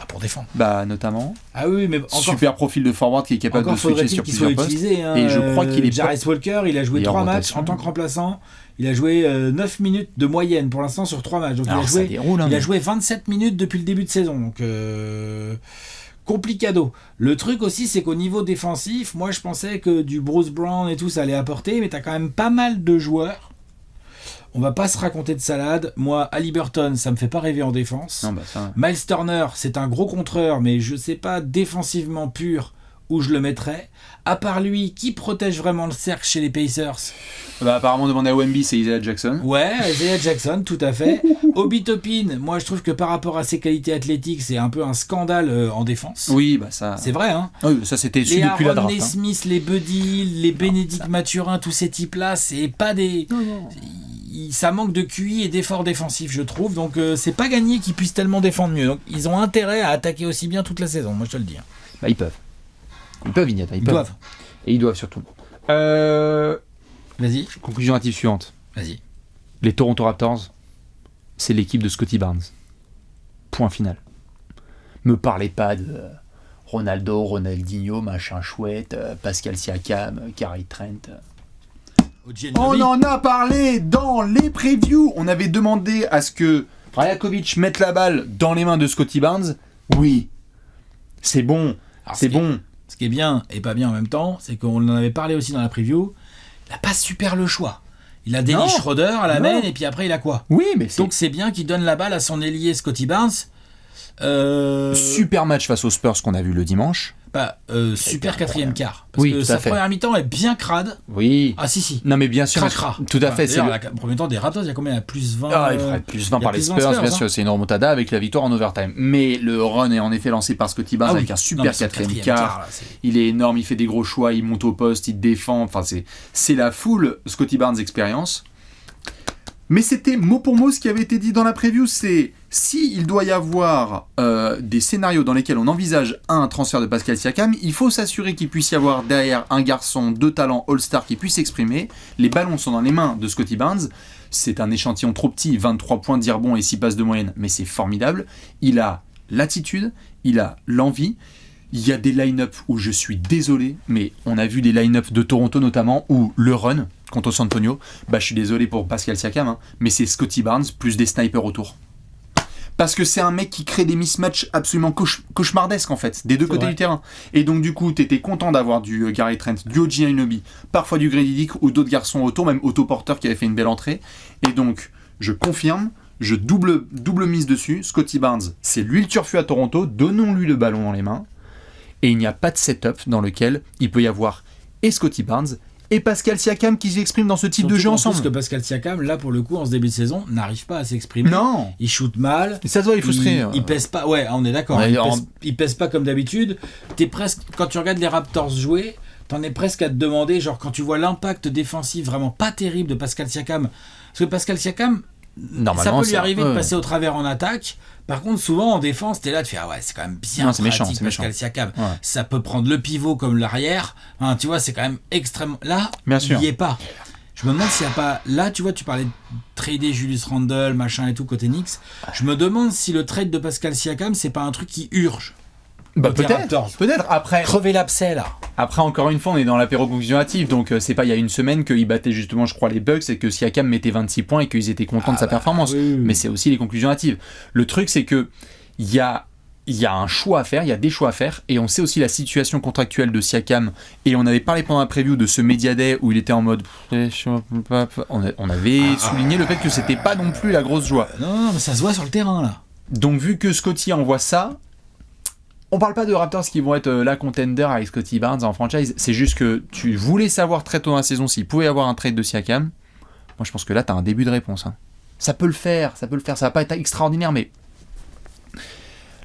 Ah, pour défendre. Bah, notamment. Ah oui, mais encore. Super profil de forward qui est capable de switcher sur qu'il soit plusieurs postes. utilisé. Hein, Et je crois qu'il est. Jarrett Walker, il a joué Il est en 3 matchs rotation. en tant que remplaçant. Il a joué 9 minutes de moyenne pour l'instant sur 3 matchs. Donc Alors, ça déroule, hein, il a mais- joué 27 minutes depuis le début de saison. Donc complicado. Le truc aussi, c'est qu'au niveau défensif, moi je pensais que du Bruce Brown et tout ça allait apporter, mais t'as quand même pas mal de joueurs. On va pas se raconter de salade. Moi, Haliburton, ça me fait pas rêver en défense. Non, bah ça. Miles Turner, c'est un gros contreur, mais je sais pas défensivement pur où je le mettrais. À part lui, qui protège vraiment le cercle chez les Pacers? Bah, apparemment, demander à Wemby, c'est Isaiah Jackson. Ouais, Isaiah Jackson, tout à fait. Obi Toppin, moi je trouve que par rapport à ses qualités athlétiques, c'est un peu un scandale en défense. Oui, bah ça. C'est vrai, hein. Oui, ça c'était su Les depuis la Aaron draft. hein. Nesmith, les Buddy, les Bénédicte Mathurin, tous ces types-là, c'est pas des. Ça manque de QI et d'efforts défensifs, je trouve. Donc c'est pas gagné qu'ils puissent tellement défendre mieux. Donc ils ont intérêt à attaquer aussi bien toute la saison, moi je te le dis. Bah, ils peuvent. Ils peuvent, Vignette. Ils doivent. Et ils doivent surtout. Vas-y, Conclusion hâtive suivante. vas-y. Les Toronto Raptors, c'est l'équipe de Scottie Barnes. Point final. Me parlez pas de Ronaldo, Ronaldinho, machin chouette, Pascal Siakam, Gary Trent. On en a parlé dans les previews. On avait demandé à ce que Rajakovic mette la balle dans les mains de Scottie Barnes. Oui, c'est bon, Alors, c'est bon. Ce qui est bien et pas bien en même temps, c'est qu'on en avait parlé aussi dans la preview. Il n'a pas super le choix. Il a Dennis Non. Schroeder à la Non. main et puis après il a quoi? Oui, mais c'est Donc c'est bien qu'il donne la balle à son ailier Scottie Barnes. super match face aux Spurs qu'on a vu le dimanche. Super quatrième quart. Parce Oui, que tout à sa fait. première mi-temps est bien crade. Oui. Ah si. Non mais bien sûr, Cracra. tout à fait. D'ailleurs, C'est le premier temps des Raptors, il y a combien? Il y a plus 20. Ah, il ferait plus 20 il y a par les plus 20 Spurs, bien hein. sûr. C'est une remontada avec la victoire en overtime. Mais le run est en effet lancé par Scottie Barnes Ah oui. avec un Non, super mais son quatrième quatrième quart. là, c'est- Il est énorme, il fait des gros choix, il monte au poste, il défend. Enfin, c'est la full Scottie Barnes expérience. Mais c'était mot pour mot ce qui avait été dit dans la preview, c'est si il doit y avoir des scénarios dans lesquels on envisage un transfert de Pascal Siakam, il faut s'assurer qu'il puisse y avoir derrière un garçon de talent All-Star qui puisse s'exprimer. Les ballons sont dans les mains de Scottie Barnes. C'est un échantillon trop petit, 23 points de rebond et 6 passes de moyenne, mais c'est formidable. Il a l'attitude, il a l'envie. Il y a des line-up où je suis désolé, mais on a vu des line-up de Toronto notamment où le run contre San Antonio, bah je suis désolé pour Pascal Siakam, hein, mais c'est Scottie Barnes plus des snipers autour. Parce que c'est un mec qui crée des mismatchs absolument cauchemardesques en fait, des deux côtés vrai. du terrain. Et donc du coup, t'étais content d'avoir du Gary Trent, du OG Anunoby, parfois du Grady Dick ou d'autres garçons autour, même Otto Porter qui avait fait une belle entrée. Et donc, je confirme, je double mise dessus. Scottie Barnes, c'est lui le turfu à Toronto, donnons-lui le ballon dans les mains. Et il n'y a pas de setup dans lequel il peut y avoir et Scottie Barnes et Pascal Siakam qui s'expriment dans ce type de Surtout jeu en ensemble. plus que Pascal Siakam, là pour le coup, en ce début de saison, n'arrive pas à s'exprimer. Non, Il shoot mal. et ça se voit, il est frustré. Il pèse pas. Ouais, on est d'accord. Ouais, Il pèse pas comme d'habitude. T'es presque quand tu regardes les Raptors jouer, t'en es presque à te demander, genre quand tu vois l'impact défensif vraiment pas terrible de Pascal Siakam, parce que Pascal Siakam, ça peut lui arriver de passer au travers en attaque. Par contre, souvent en défense, t'es là, tu fais ah ouais, c'est quand même bien Non, c'est pratique méchant, c'est Pascal méchant. Siakam. Ouais. Ça peut prendre le pivot comme l'arrière. Hein, tu vois, c'est quand même extrêmement. Là, Bien sûr. il y est pas. Je me demande s'il n'y a pas. Là, tu vois, tu parlais de trader Julius Randle, machin et tout côté Knicks. Je me demande si le trade de Pascal Siakam, c'est pas un truc qui urge. Bah, côté Raptors. peut-être. Après, Crever l'abcès là. Après, encore une fois, on est dans l'apéro conclusion hâtive, donc c'est pas il y a une semaine qu'ils battaient justement, je crois, les Bucks et que Siakam mettait 26 points et qu'ils étaient contents de sa performance. oui. Mais c'est aussi les conclusions hâtives. Le truc, c'est que il y a il y a un choix à faire, il y a des choix à faire, et on sait aussi la situation contractuelle de Siakam, et on avait parlé pendant la preview de ce Media Day où il était en mode... On avait souligné le fait que c'était pas non plus la grosse joie. Non, mais ça se voit sur le terrain, là. Donc vu que Scotty envoie ça, on parle pas de Raptors qui vont être la contender avec Scotty Barnes en franchise, c'est juste que tu voulais savoir très tôt dans la saison s'il pouvait y avoir un trade de Siakam. Moi je pense que là t'as un début de réponse. Hein. Ça peut le faire, ça va pas être extraordinaire, mais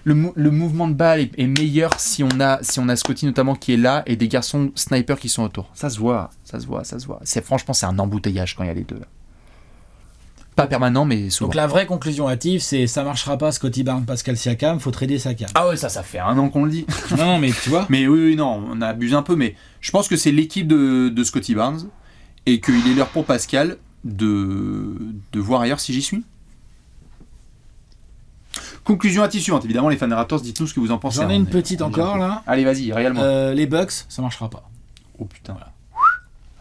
le mouvement de balle est meilleur si on a Scotty notamment qui est là et des garçons snipers qui sont autour. Ça se voit. Franchement c'est un embouteillage quand il y a les deux là. Pas permanent, mais souvent. Donc la vraie conclusion hâtive, c'est ça marchera pas Scotty Barnes, Pascal Siakam, faut trader Siakam. Ah ouais, ça fait 1 an qu'on le dit. Non, mais tu vois. Mais oui, non, on a abusé un peu, mais je pense que c'est l'équipe de Scotty Barnes et qu'il est l'heure pour Pascal de voir ailleurs si j'y suis. Conclusion hâtive suivante, évidemment, les fans des Raptors, dites-nous ce que vous en pensez. J'en ai une petite encore là. Allez, vas-y, réellement. Les Bucks, ça marchera pas. Oh putain. Voilà.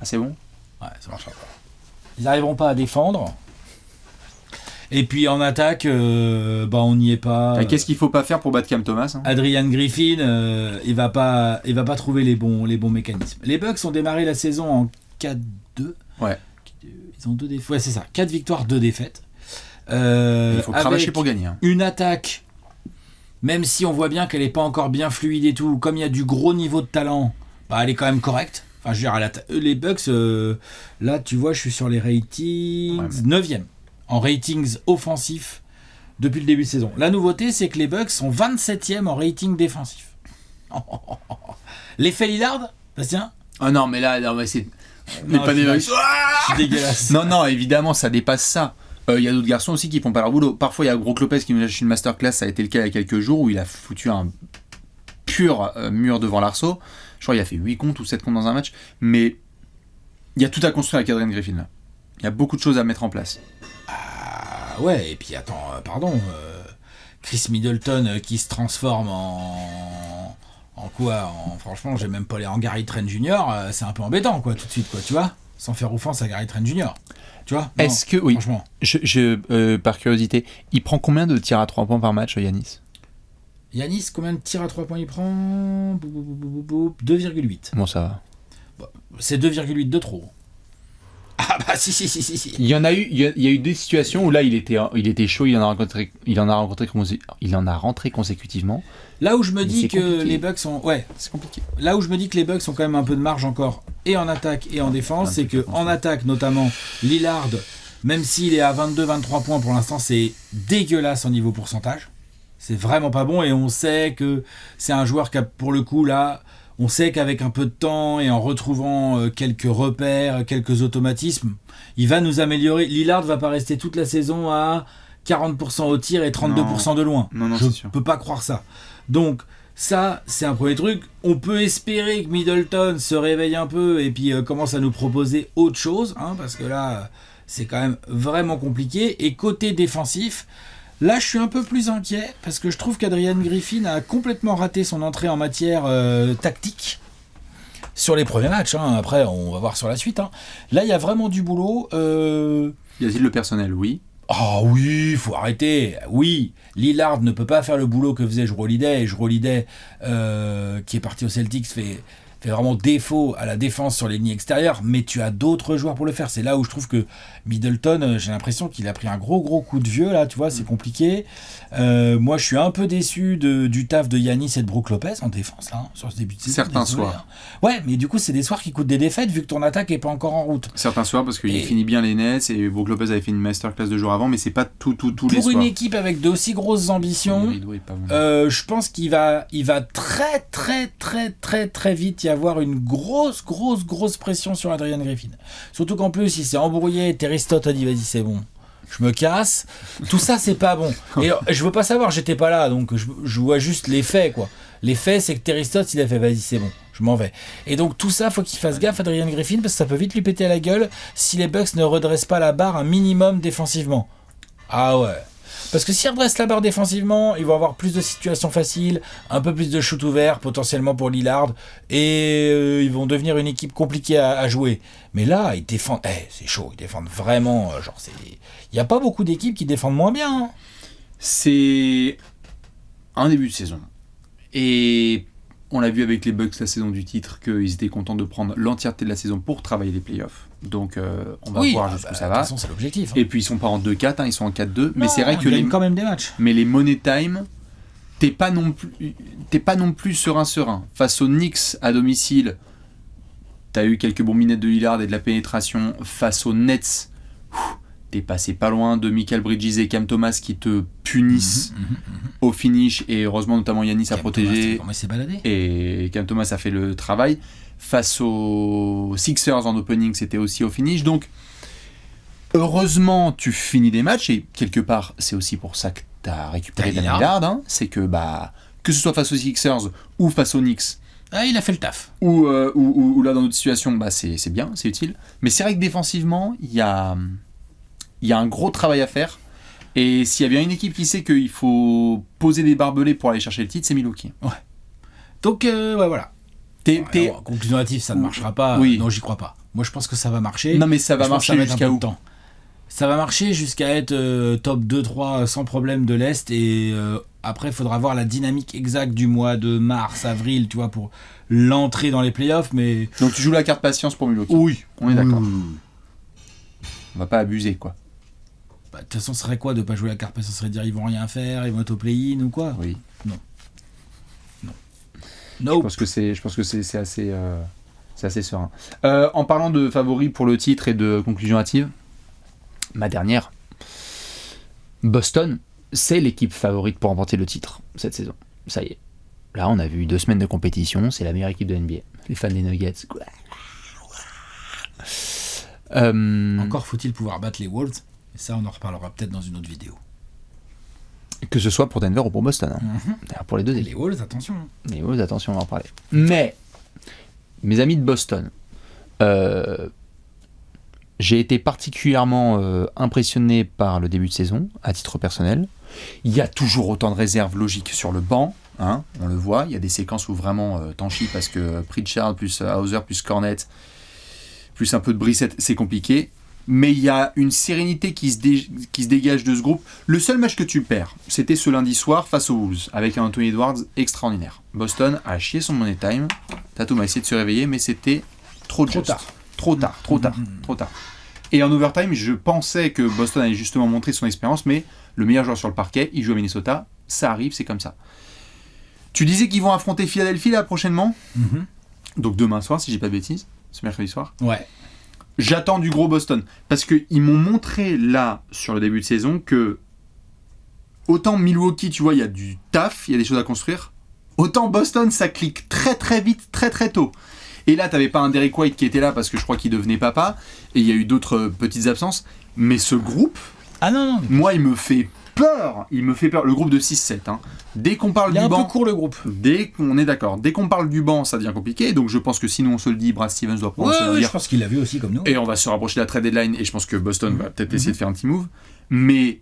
Ah, c'est bon ? Ouais, ça marchera pas. Ils n'arriveront pas à défendre. Et puis en attaque, on n'y est pas. Qu'est-ce qu'il faut pas faire pour battre Cam Thomas, hein ? Adrian Griffin, il va pas trouver les bons mécanismes. Les Bucks ont démarré la saison en 4-2. Ouais. Ils ont 2 défaites. Ouais, c'est ça. 4 victoires, 2 défaites. Il faut cravacher pour gagner. Hein. Une attaque, même si on voit bien qu'elle n'est pas encore bien fluide et tout, comme il y a du gros niveau de talent, elle est quand même correcte. Enfin, je veux dire, les Bucks, là, tu vois, je suis sur les ratings 9e. En ratings offensifs depuis le début de saison. La nouveauté, c'est que les Bucks sont 27e en rating défensif. L'effet Lillard, Bastien ? Ah non, mais là, c'est... Mais pas des Bucks. C'est dégueulasse. Non, évidemment, ça dépasse ça. Il y a d'autres garçons aussi qui font pas leur boulot. Parfois, il y a Brook Lopez qui nous lâche une masterclass, ça a été le cas il y a quelques jours, où il a foutu un pur mur devant l'arceau. Je crois qu'il a fait 8 comptes ou 7 comptes dans un match. Mais il y a tout à construire avec Adrian Griffin, là. Il y a beaucoup de choses à mettre en place. Ouais, et puis attends, Chris Middleton qui se transforme en quoi ? Franchement, j'ai même pas les en Gary Trent Jr., c'est un peu embêtant, quoi, tout de suite, quoi, tu vois ? Sans faire offense à Gary Trent Jr., tu vois ? Est-ce que, oui, franchement. Par curiosité, il prend combien de tirs à 3 points par match, Giannis ? Yanis, combien de tirs à 3 points il prend ? 2,8. Bon, ça va. C'est 2,8 de trop. Ah bah si. Il y a eu des situations où là il était chaud, il en a rentré consécutivement. Là où je me dis que compliqué. les Bucks sont C'est compliqué. Là où je me dis que les Bucks ont quand même un peu de marge encore et en attaque et en défense, c'est que en attaque notamment Lillard, même s'il est à 22-23 points pour l'instant, c'est dégueulasse en niveau pourcentage. C'est vraiment pas bon et on sait que c'est un joueur qui a pour le coup là, on sait qu'avec un peu de temps et en retrouvant quelques repères, quelques automatismes, il va nous améliorer. Lillard va pas rester toute la saison à 40% au tir et 32% de loin. Non, je c'est sûr. peux pas croire ça. Donc ça, c'est un premier truc. On peut espérer que Middleton se réveille un peu et puis commence à nous proposer autre chose, hein, parce que là, c'est quand même vraiment compliqué. Et côté défensif, là, je suis un peu plus inquiet parce que je trouve qu'Adrian Griffin a complètement raté son entrée en matière tactique sur les premiers matchs. Hein. Après, on va voir sur la suite. Hein. Là, il y a vraiment du boulot. Y a-t-il le personnel ? Oui. Ah oui, faut arrêter. Oui, Lillard ne peut pas faire le boulot que faisait Jrue Holiday. Et Jrue Holiday, qui est parti au Celtics, fait vraiment défaut à la défense sur les lignes extérieures, mais tu as d'autres joueurs pour le faire. C'est là où je trouve que Middleton, j'ai l'impression qu'il a pris un gros coup de vieux, là, tu vois, c'est compliqué. Moi, je suis un peu déçu du taf de Giannis et de Brook Lopez en défense, là, sur ce début de saison. Certains soirs. Ouais, mais du coup, c'est des soirs qui coûtent des défaites, vu que ton attaque n'est pas encore en route. Certains soirs, parce qu'il finit bien les Nets, et Brook Lopez avait fait une masterclass 2 jours avant, mais c'est pas tous les soirs. Pour une équipe avec d'aussi grosses ambitions, je pense qu'il va très vite y avoir une grosse pression sur Adrian Griffin. Surtout qu'en plus, il s'est embrouillé, Terry Stotts a dit vas-y c'est bon, je me casse. Tout ça c'est pas bon. Et je veux pas savoir, j'étais pas là, donc je vois juste les faits quoi. Les faits c'est que Terry Stotts il a fait vas-y c'est bon, je m'en vais. Et donc tout ça faut qu'il fasse gaffe Adrian Griffin parce que ça peut vite lui péter à la gueule si les Bucks ne redressent pas la barre un minimum défensivement. Ah ouais. Parce que s'ils redressent la barre défensivement, ils vont avoir plus de situations faciles, un peu plus de shoot ouvert potentiellement pour Lillard, et ils vont devenir une équipe compliquée à jouer. Mais là, ils défendent, c'est chaud, ils défendent vraiment, il n'y a pas beaucoup d'équipes qui défendent moins bien. Hein. C'est un début de saison. Et on l'a vu avec les Bucks la saison du titre, qu'ils étaient contents de prendre l'entièreté de la saison pour travailler les playoffs. Donc on va voir jusqu'où ça va. De toute façon, c'est l'objectif. Et puis ils sont pas en 2-4, hein, ils sont en 4-2. Mais c'est vrai que ils gagnent quand même des matchs. Mais les Money Time, t'es pas non plus serein. Face aux Knicks à domicile, t'as eu quelques bons minettes de Lillard et de la pénétration. Face aux Nets, t'es passé pas loin de Michael Bridges et Cam Thomas qui te punissent au finish. Et heureusement, notamment Giannis a protégé. Thomas s'est baladé. Et Cam Thomas a fait le travail. Face aux Sixers en opening, c'était aussi au finish. Donc, heureusement, tu finis des matchs. Et quelque part, c'est aussi pour ça que t'as récupéré Damian Lillard. Hein. C'est que, que ce soit face aux Sixers ou face aux Knicks, il a fait le taf. Ou là, dans d'autres situations, c'est bien, c'est utile. Mais c'est vrai que défensivement, il y a un gros travail à faire. Et s'il y a bien une équipe qui sait qu'il faut poser des barbelés pour aller chercher le titre, c'est Milwaukee. Ouais. Donc, voilà. Conclusion hâtive, ça ne marchera pas. Oui. Non, j'y crois pas. Moi, je pense que ça va marcher. Non, mais ça va marcher jusqu'à où ? Ça va marcher jusqu'à être top 2-3 sans problème de l'Est. Et après, il faudra voir la dynamique exacte du mois de mars, avril, tu vois, pour l'entrée dans les playoffs. Mais... Donc, tu joues la carte patience pour Milwaukee ? Oui. On est d'accord. On va pas abuser, quoi. De toute façon, ce serait quoi de pas jouer la carte patience ? Ça serait dire ils vont rien faire, ils vont être au play-in ou quoi ? Oui. Non. Je pense que c'est assez serein. En parlant de favoris pour le titre et de conclusion hâtive, ma dernière, Boston, c'est l'équipe favorite pour remporter le titre cette saison. Ça y est. Là, on a vu 2 semaines de compétition, c'est la meilleure équipe de NBA. Les fans des Nuggets. Encore faut-il pouvoir battre les Wolves. Et ça, on en reparlera peut-être dans une autre vidéo. Que ce soit pour Denver ou pour Boston. Hein. D'ailleurs, pour les deux équipes. Les Wolves, attention. Les Wolves, attention, on va en parler. Mais, mes amis de Boston, j'ai été particulièrement impressionné par le début de saison, à titre personnel. Il y a toujours autant de réserves logiques sur le banc, hein, on le voit. Il y a des séquences où vraiment t'en chies parce que Pritchard, plus Hauser, plus Cornet, plus un peu de Brissett, c'est compliqué. Mais il y a une sérénité qui se dégage de ce groupe. Le seul match que tu perds, c'était ce lundi soir face aux Wolves, avec un Anthony Edwards extraordinaire. Boston a chié son money time. Tatum a essayé de se réveiller, mais c'était trop tard. Trop tard. Et en overtime, je pensais que Boston allait justement montrer son expérience, mais le meilleur joueur sur le parquet, il joue à Minnesota. Ça arrive, c'est comme ça. Tu disais qu'ils vont affronter Philadelphie là prochainement. Donc demain soir, si j'ai pas de bêtises. Ce mercredi soir. Ouais. J'attends du gros Boston. Parce qu'ils m'ont montré là, sur le début de saison, que autant Milwaukee, tu vois, il y a du taf, il y a des choses à construire. Autant Boston, ça clique très très vite, très très tôt. Et là, t'avais pas un Derek White qui était là parce que je crois qu'il devenait papa. Et il y a eu d'autres petites absences. Mais ce groupe, moi, il me fait peur. Le groupe de 6-7. Hein. Dès qu'on parle du banc... Il est un peu court le groupe. On est d'accord. Dès qu'on parle du banc, ça devient compliqué. Donc je pense que sinon on se le dit, Brad Stevens doit pouvoir se le dire. Je pense qu'il l'a vu aussi comme nous. Et on va se rapprocher de la trade deadline. Et je pense que Boston va peut-être essayer de faire un petit move. Mais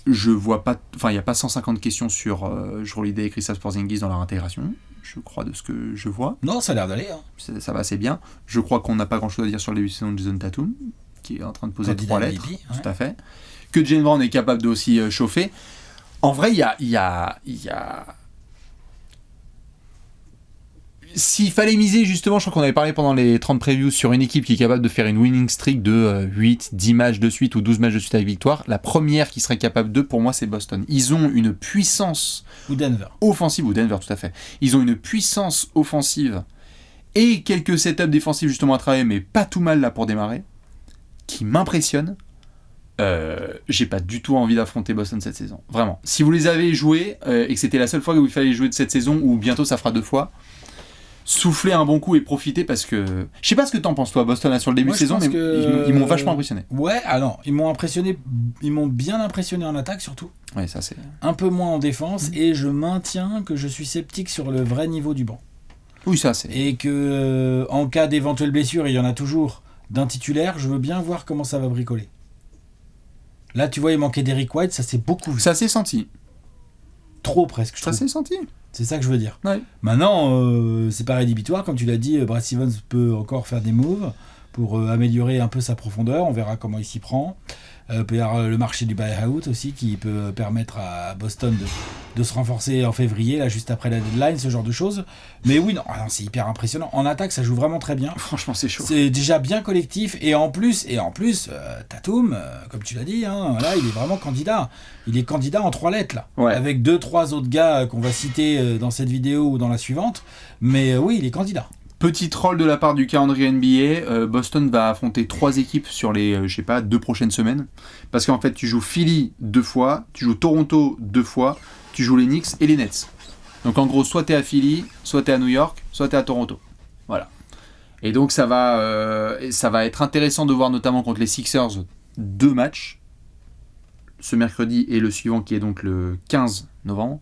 je vois pas... Enfin, il n'y a pas 150 questions sur Jrue Holiday et Kristaps Porzingis dans leur intégration. Je crois de ce que je vois. Non, ça a l'air d'aller. Hein. Ça va assez bien. Je crois qu'on n'a pas grand-chose à dire sur le début de saison de Jason Tatum, qui est en train de poser 3 lettres. MVP, ouais. Tout à fait. Que Jaylen Brown est capable de aussi chauffer. En vrai, il y a... S'il fallait miser, justement, je crois qu'on avait parlé pendant les 30 previews sur une équipe qui est capable de faire une winning streak de 8, 10 matchs de suite ou 12 matchs de suite avec victoire, la première qui serait capable de, pour moi, c'est Boston. Ils ont une puissance ou Denver. Offensive, ou Denver, tout à fait. Ils ont une puissance offensive et quelques setups défensifs justement à travailler, mais pas tout mal là pour démarrer, qui m'impressionne. J'ai pas du tout envie d'affronter Boston cette saison. Vraiment. Si vous les avez joués et que c'était la seule fois où il fallait jouer de cette saison, ou bientôt ça fera 2 fois, soufflez un bon coup et profitez parce que... Je sais pas ce que t'en penses toi, Boston, là, sur le début de saison, mais ils m'ont vachement impressionné. Ouais, ils m'ont impressionné, ils m'ont bien impressionné en attaque surtout. Ouais, ça c'est... Un peu moins en défense, et je maintiens que je suis sceptique sur le vrai niveau du banc. Oui, ça c'est... Et que en cas d'éventuelle blessure, il y en a toujours, d'un titulaire, je veux bien voir comment ça va bricoler. Là, tu vois, il manquait d'Eric White, ça s'est beaucoup vu. Ça s'est senti. Trop presque, je trouve. Ça s'est senti. C'est ça que je veux dire. Ouais. Maintenant, c'est pas rédhibitoire, comme tu l'as dit, Brad Stevens peut encore faire des moves pour améliorer un peu sa profondeur. On verra comment il s'y prend. Il peut y avoir le marché du buy-out aussi qui peut permettre à Boston de se renforcer en février, là, juste après la deadline, ce genre de choses. Mais oui, non, c'est hyper impressionnant. En attaque, ça joue vraiment très bien. Franchement, c'est chaud. C'est déjà bien collectif. Et en plus Tatum, comme tu l'as dit, hein, là, il est vraiment candidat. Il est candidat en 3 lettres, là. Ouais. Avec 2-3 autres gars qu'on va citer dans cette vidéo ou dans la suivante. Mais oui, il est candidat. Petit troll de la part du calendrier NBA, Boston va affronter 3 équipes sur les, 2 prochaines semaines. Parce qu'en fait, tu joues Philly 2 fois, tu joues Toronto 2 fois, tu joues les Knicks et les Nets. Donc en gros, soit t'es à Philly, soit t'es à New York, soit t'es à Toronto. Voilà. Et donc ça va être intéressant de voir notamment contre les Sixers 2 matchs. Ce mercredi et le suivant qui est donc le 15 novembre.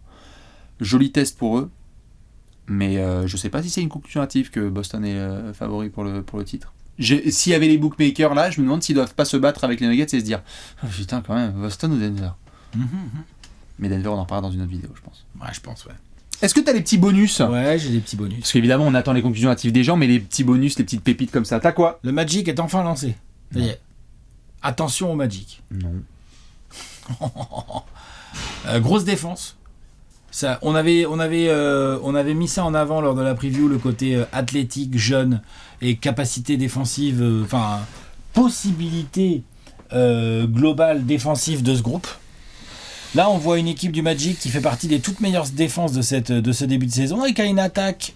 Joli test pour eux. Mais je sais pas si c'est une conclusion hâtive que Boston est favori pour le titre. S'il y avait les bookmakers là, je me demande s'ils doivent pas se battre avec les Nuggets et se dire oh, putain quand même, Boston ou Denver. Mais Denver on en parlera dans une autre vidéo je pense. Ouais, je pense, ouais. Est-ce que t'as les petits bonus ? Ouais, j'ai des petits bonus. Parce qu'évidemment on attend les conclusions hâtives des gens, mais les petits bonus, les petites pépites comme ça, t'as quoi ? Le Magic est enfin lancé. Ça y est. Attention au Magic. Non. Grosse défense. Ça, on avait mis ça en avant lors de la preview, le côté athlétique, jeune et capacité défensive, possibilité globale défensive de ce groupe. Là, on voit une équipe du Magic qui fait partie des toutes meilleures défenses de ce début de saison et qui a une attaque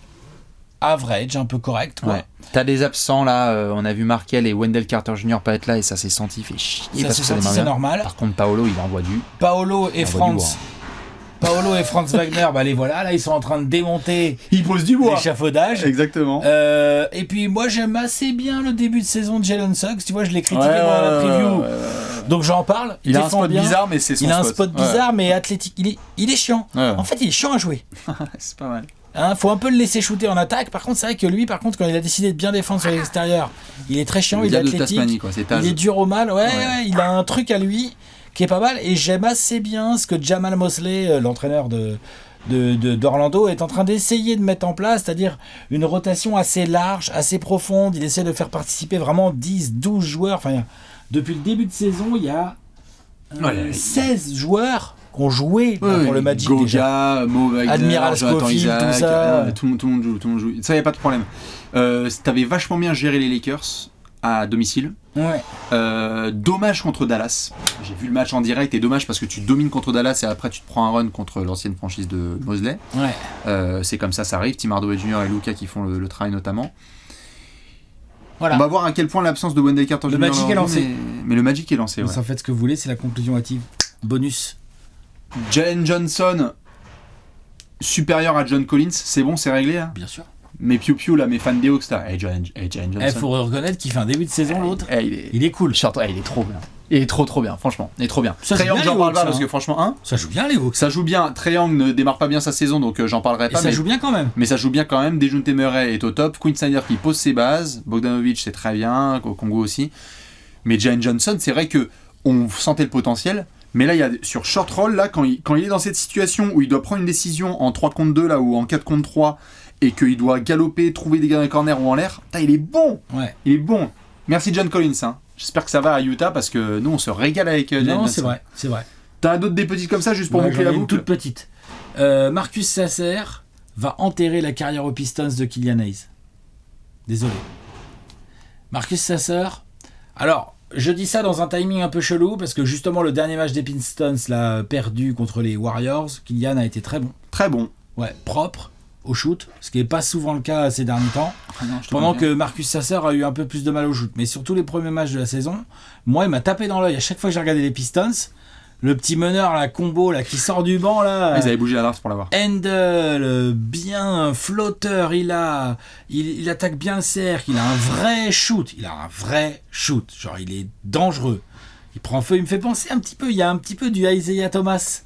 average, un peu correcte. Ouais. T'as des absents là, on a vu Markel et Wendell Carter Jr. pas être là et ça s'est senti, fait chier. Ça s'est senti, c'est normal. Par contre, Paolo, il envoie du. Paolo et Franz Wagner, les voilà, là ils sont en train de démonter Il pose du bois. L'échafaudage. Exactement. Et puis moi j'aime assez bien le début de saison de Jalen Suggs, tu vois, je l'ai critiqué dans la preview. Donc j'en parle. Il a un spot bizarre, mais c'est son spot. Il a un spot bizarre, mais athlétique. Il est chiant. Ouais. En fait, il est chiant à jouer. C'est pas mal. Faut un peu le laisser shooter en attaque. Par contre, c'est vrai que lui, quand il a décidé de bien défendre sur l'extérieur, il est très chiant, il est athlétique. Il est dur au mal. Ouais, il a un truc à lui qui est pas mal, et j'aime assez bien ce que Jamal Mosley, l'entraîneur d'Orlando, est en train d'essayer de mettre en place, c'est-à-dire une rotation assez large, assez profonde. Il essaie de faire participer vraiment 10-12 joueurs. Enfin, depuis le début de saison, il y a 16 joueurs qui ont joué pour le Magic. Goga, déjà. Mo Wagner, Admiral Jonathan Scofield, Isaac, tout ça. Tout le monde joue. Ça, y a pas de problème. T'avais vachement bien géré les Lakers à domicile. Ouais. Dommage contre Dallas. J'ai vu le match en direct et dommage parce que tu domines contre Dallas et après tu te prends un run contre l'ancienne franchise de Mosley. Ouais. C'est comme ça arrive. Tim Hardaway Jr. et Luka qui font le travail notamment. Voilà. On va voir à quel point l'absence de Wendell Carter Jr. Le Magic est lancé. Mais le Magic est lancé. Vous en faites ce que vous voulez, c'est la conclusion hâtive. Bonus. Jalen Johnson supérieur à John Collins, c'est bon, c'est réglé hein. Bien sûr. Mes piou-piou là, mes fans des Hawks là. Jalen Johnson. Il faut reconnaître qu'il fait un début de saison, l'autre. Il est cool. Il est trop bien. Il est trop bien, franchement. Il est trop bien. Trae Young, j'en parle pas parce que franchement, ça joue bien les Hawks. Ça joue bien. Trae Young ne démarre pas bien sa saison, donc j'en parlerai pas. Ça joue bien quand même. Mais ça joue bien quand même. Dejounte Murray est au top. Quinn Snyder qui pose ses bases. Bogdanovic c'est très bien. Au Congo aussi. Mais Jalen Johnson, c'est vrai que on sentait le potentiel. Mais là, il y a sur short roll, là, quand il est dans cette situation où il doit prendre une décision en 3 contre 2 là, ou en 4 contre 3 et qu'il doit galoper, trouver des gars dans les corners ou en l'air, il est bon. Ouais. Il est bon. Merci John Collins. Hein. J'espère que ça va à Utah parce que nous, on se régale avec Jalen Johnson. Non, c'est vrai. T'as d'autres des petites comme ça juste pour boucler la boucle? Toute petite. Marcus Sasser va enterrer la carrière aux Pistons de Killian Hayes. Désolé. Marcus Sasser. Alors, je dis ça dans un timing un peu chelou parce que justement le dernier match des Pistons là, perdu contre les Warriors, Killian a été très bon. Très bon. Ouais, propre au shoot, ce qui n'est pas souvent le cas ces derniers temps. Pendant que Marcus Sasser a eu un peu plus de mal au shoot. Mais sur tous les premiers matchs de la saison, moi il m'a tapé dans l'œil à chaque fois que j'ai regardé les Pistons. Le petit meneur, la combo là, qui sort du banc là. Ils avaient bougé la draft pour l'avoir. Handle, bien, flotteur, il attaque bien le cercle, il a un vrai shoot. Genre il est dangereux. Il prend feu, il me fait penser un petit peu, il y a un petit peu du Isaiah Thomas.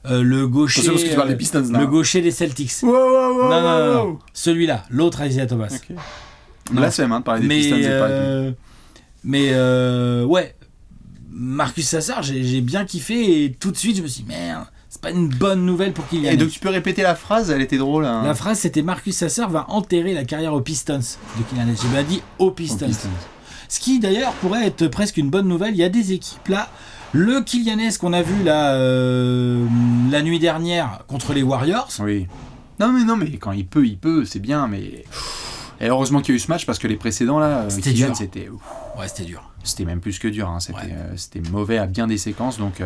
Le gaucher. Parce que tu parles des Pistons, là. Le gaucher des Celtics. Wow. Non. Celui-là, l'autre Isaiah Thomas. Okay. Blasphème de parler des Pistons, c'est pas. Ouais. Marcus Sasser, j'ai bien kiffé et tout de suite je me suis dit merde, C'est pas une bonne nouvelle pour Kylian. Et donc tu peux répéter la phrase, elle était drôle. Hein. La phrase c'était Marcus Sasser va enterrer la carrière aux Pistons de Kylian. J'ai bien dit aux Pistons. Ce qui d'ailleurs pourrait être presque une bonne nouvelle. Il y a des équipes là. Le Kylianes qu'on a vu là la nuit dernière contre les Warriors. Oui. Non mais quand il peut, c'est bien. Mais et heureusement qu'il y a eu ce match parce que les précédents là, c'était Kylian, dur. c'était. Ouais, c'était dur. C'était même plus que dur, hein. C'était mauvais à bien des séquences, donc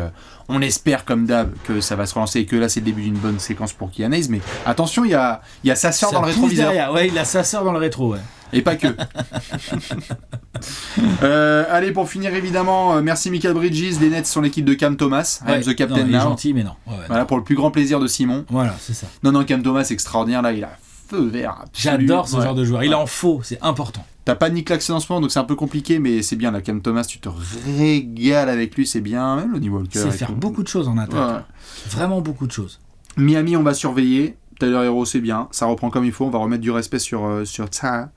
on espère comme d'hab que ça va se relancer et que là c'est le début d'une bonne séquence pour Kylian Hayes, mais attention, il y a sa sœur dans le rétroviseur. Derrière. Ouais, il a sa sœur dans le rétro, ouais. Et pas que. Allez, pour finir évidemment, merci Michael Bridges, les Nets sont l'équipe de Cam Thomas, I am the captain non, il now. est gentil, mais non. Ouais, voilà, non. pour le plus grand plaisir de Simon. Voilà, c'est ça. Non, Cam Thomas extraordinaire, là il a feu vert. Absolu. J'adore ce genre de joueur, il est en faux, c'est important. T'as pas Nick Claxton en ce moment, donc c'est un peu compliqué, mais c'est bien, là, Cam Thomas, tu te régales avec lui, c'est bien, même le niveau Walker. C'est faire beaucoup de choses en attaque. Ouais. Vraiment beaucoup de choses. Miami, on va surveiller. Tyler Hero, c'est bien, ça reprend comme il faut, on va remettre du respect sur Tsa.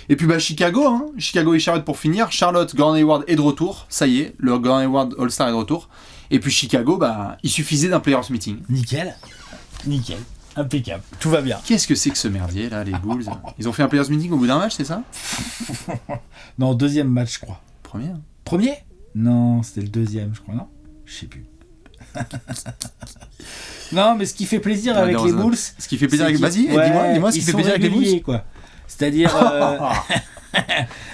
Et puis Chicago, hein. Chicago et Charlotte pour finir. Charlotte, Gordon Hayward est de retour, ça y est, le Gordon Hayward All-Star est de retour. Et puis Chicago, il suffisait d'un Players Meeting. Nickel. Impeccable. Tout va bien. Qu'est-ce que c'est que ce merdier là, les Bulls? Ils ont fait un Players Meeting au bout d'un match, c'est ça? Non, deuxième match, je crois. Premier? Non, c'était le deuxième, je crois, non? Je sais plus. Non, mais ce qui fait plaisir avec les Bulls... Ce qui fait plaisir avec... Vas-y, dis-moi ce qui fait plaisir avec les Bulls. Quoi. C'est-à-dire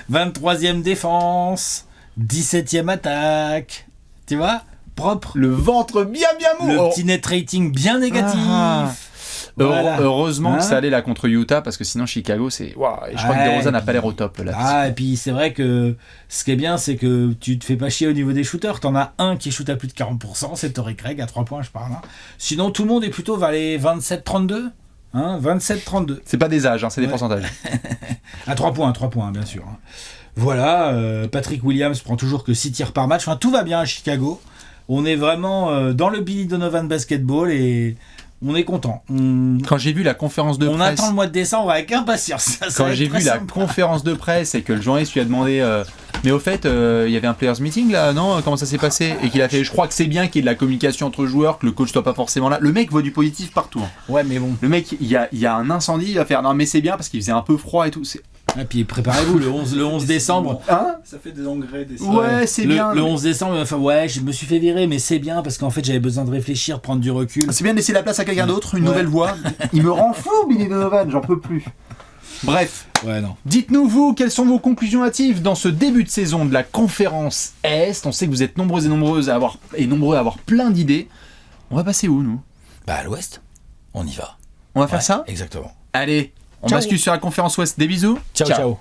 23e défense, 17e attaque, tu vois, propre. Le ventre bien mou. Le petit net rating bien négatif. Voilà. Heureusement que ça allait là contre Utah parce que sinon Chicago c'est waouh, je crois que DeRozan n'a pas l'air au top là. Et puis c'est vrai que ce qui est bien c'est que tu te fais pas chier au niveau des shooters, t'en as un qui shoot à plus de 40%, c'est Torrey Craig à 3 points je parle. Hein. Sinon tout le monde est plutôt vers les 27-32. Hein, 27-32. C'est pas des âges, hein, c'est des pourcentages. À 3 points, bien sûr. Hein. Voilà, Patrick Williams prend toujours que 6 tirs par match. Enfin, tout va bien à Chicago. On est vraiment dans le Billy Donovan basketball et on est content. Quand j'ai vu la conférence de presse... On attend le mois de décembre avec impatience. Quand j'ai vu la conférence de presse et que le journaliste lui a demandé mais au fait, il y avait un players meeting là, non? Comment ça s'est passé? Et qu'il a fait, je crois que c'est bien qu'il y ait de la communication entre joueurs, que le coach soit pas forcément là. Le mec voit du positif partout. Hein. Ouais, mais bon. Le mec, il y a un incendie, il va faire, non mais c'est bien parce qu'il faisait un peu froid et tout. Et puis préparez-vous, le 11 décembre. Hein? Ça fait des engrais, des Ouais, c'est bien. Le 11 décembre, enfin, ouais, je me suis fait virer, mais c'est bien parce qu'en fait j'avais besoin de réfléchir, prendre du recul. C'est bien de laisser la place à quelqu'un d'autre, une nouvelle voix. Il me rend fou, Billy Donovan, j'en peux plus. Bref, dites-nous vous, quelles sont vos conclusions hâtives dans ce début de saison de la conférence Est. On sait que vous êtes nombreux à avoir plein d'idées. On va passer où, nous? Bah à l'Ouest, on y va. On va faire ça? Exactement. Allez, on bascule sur la conférence Ouest. Des bisous. Ciao.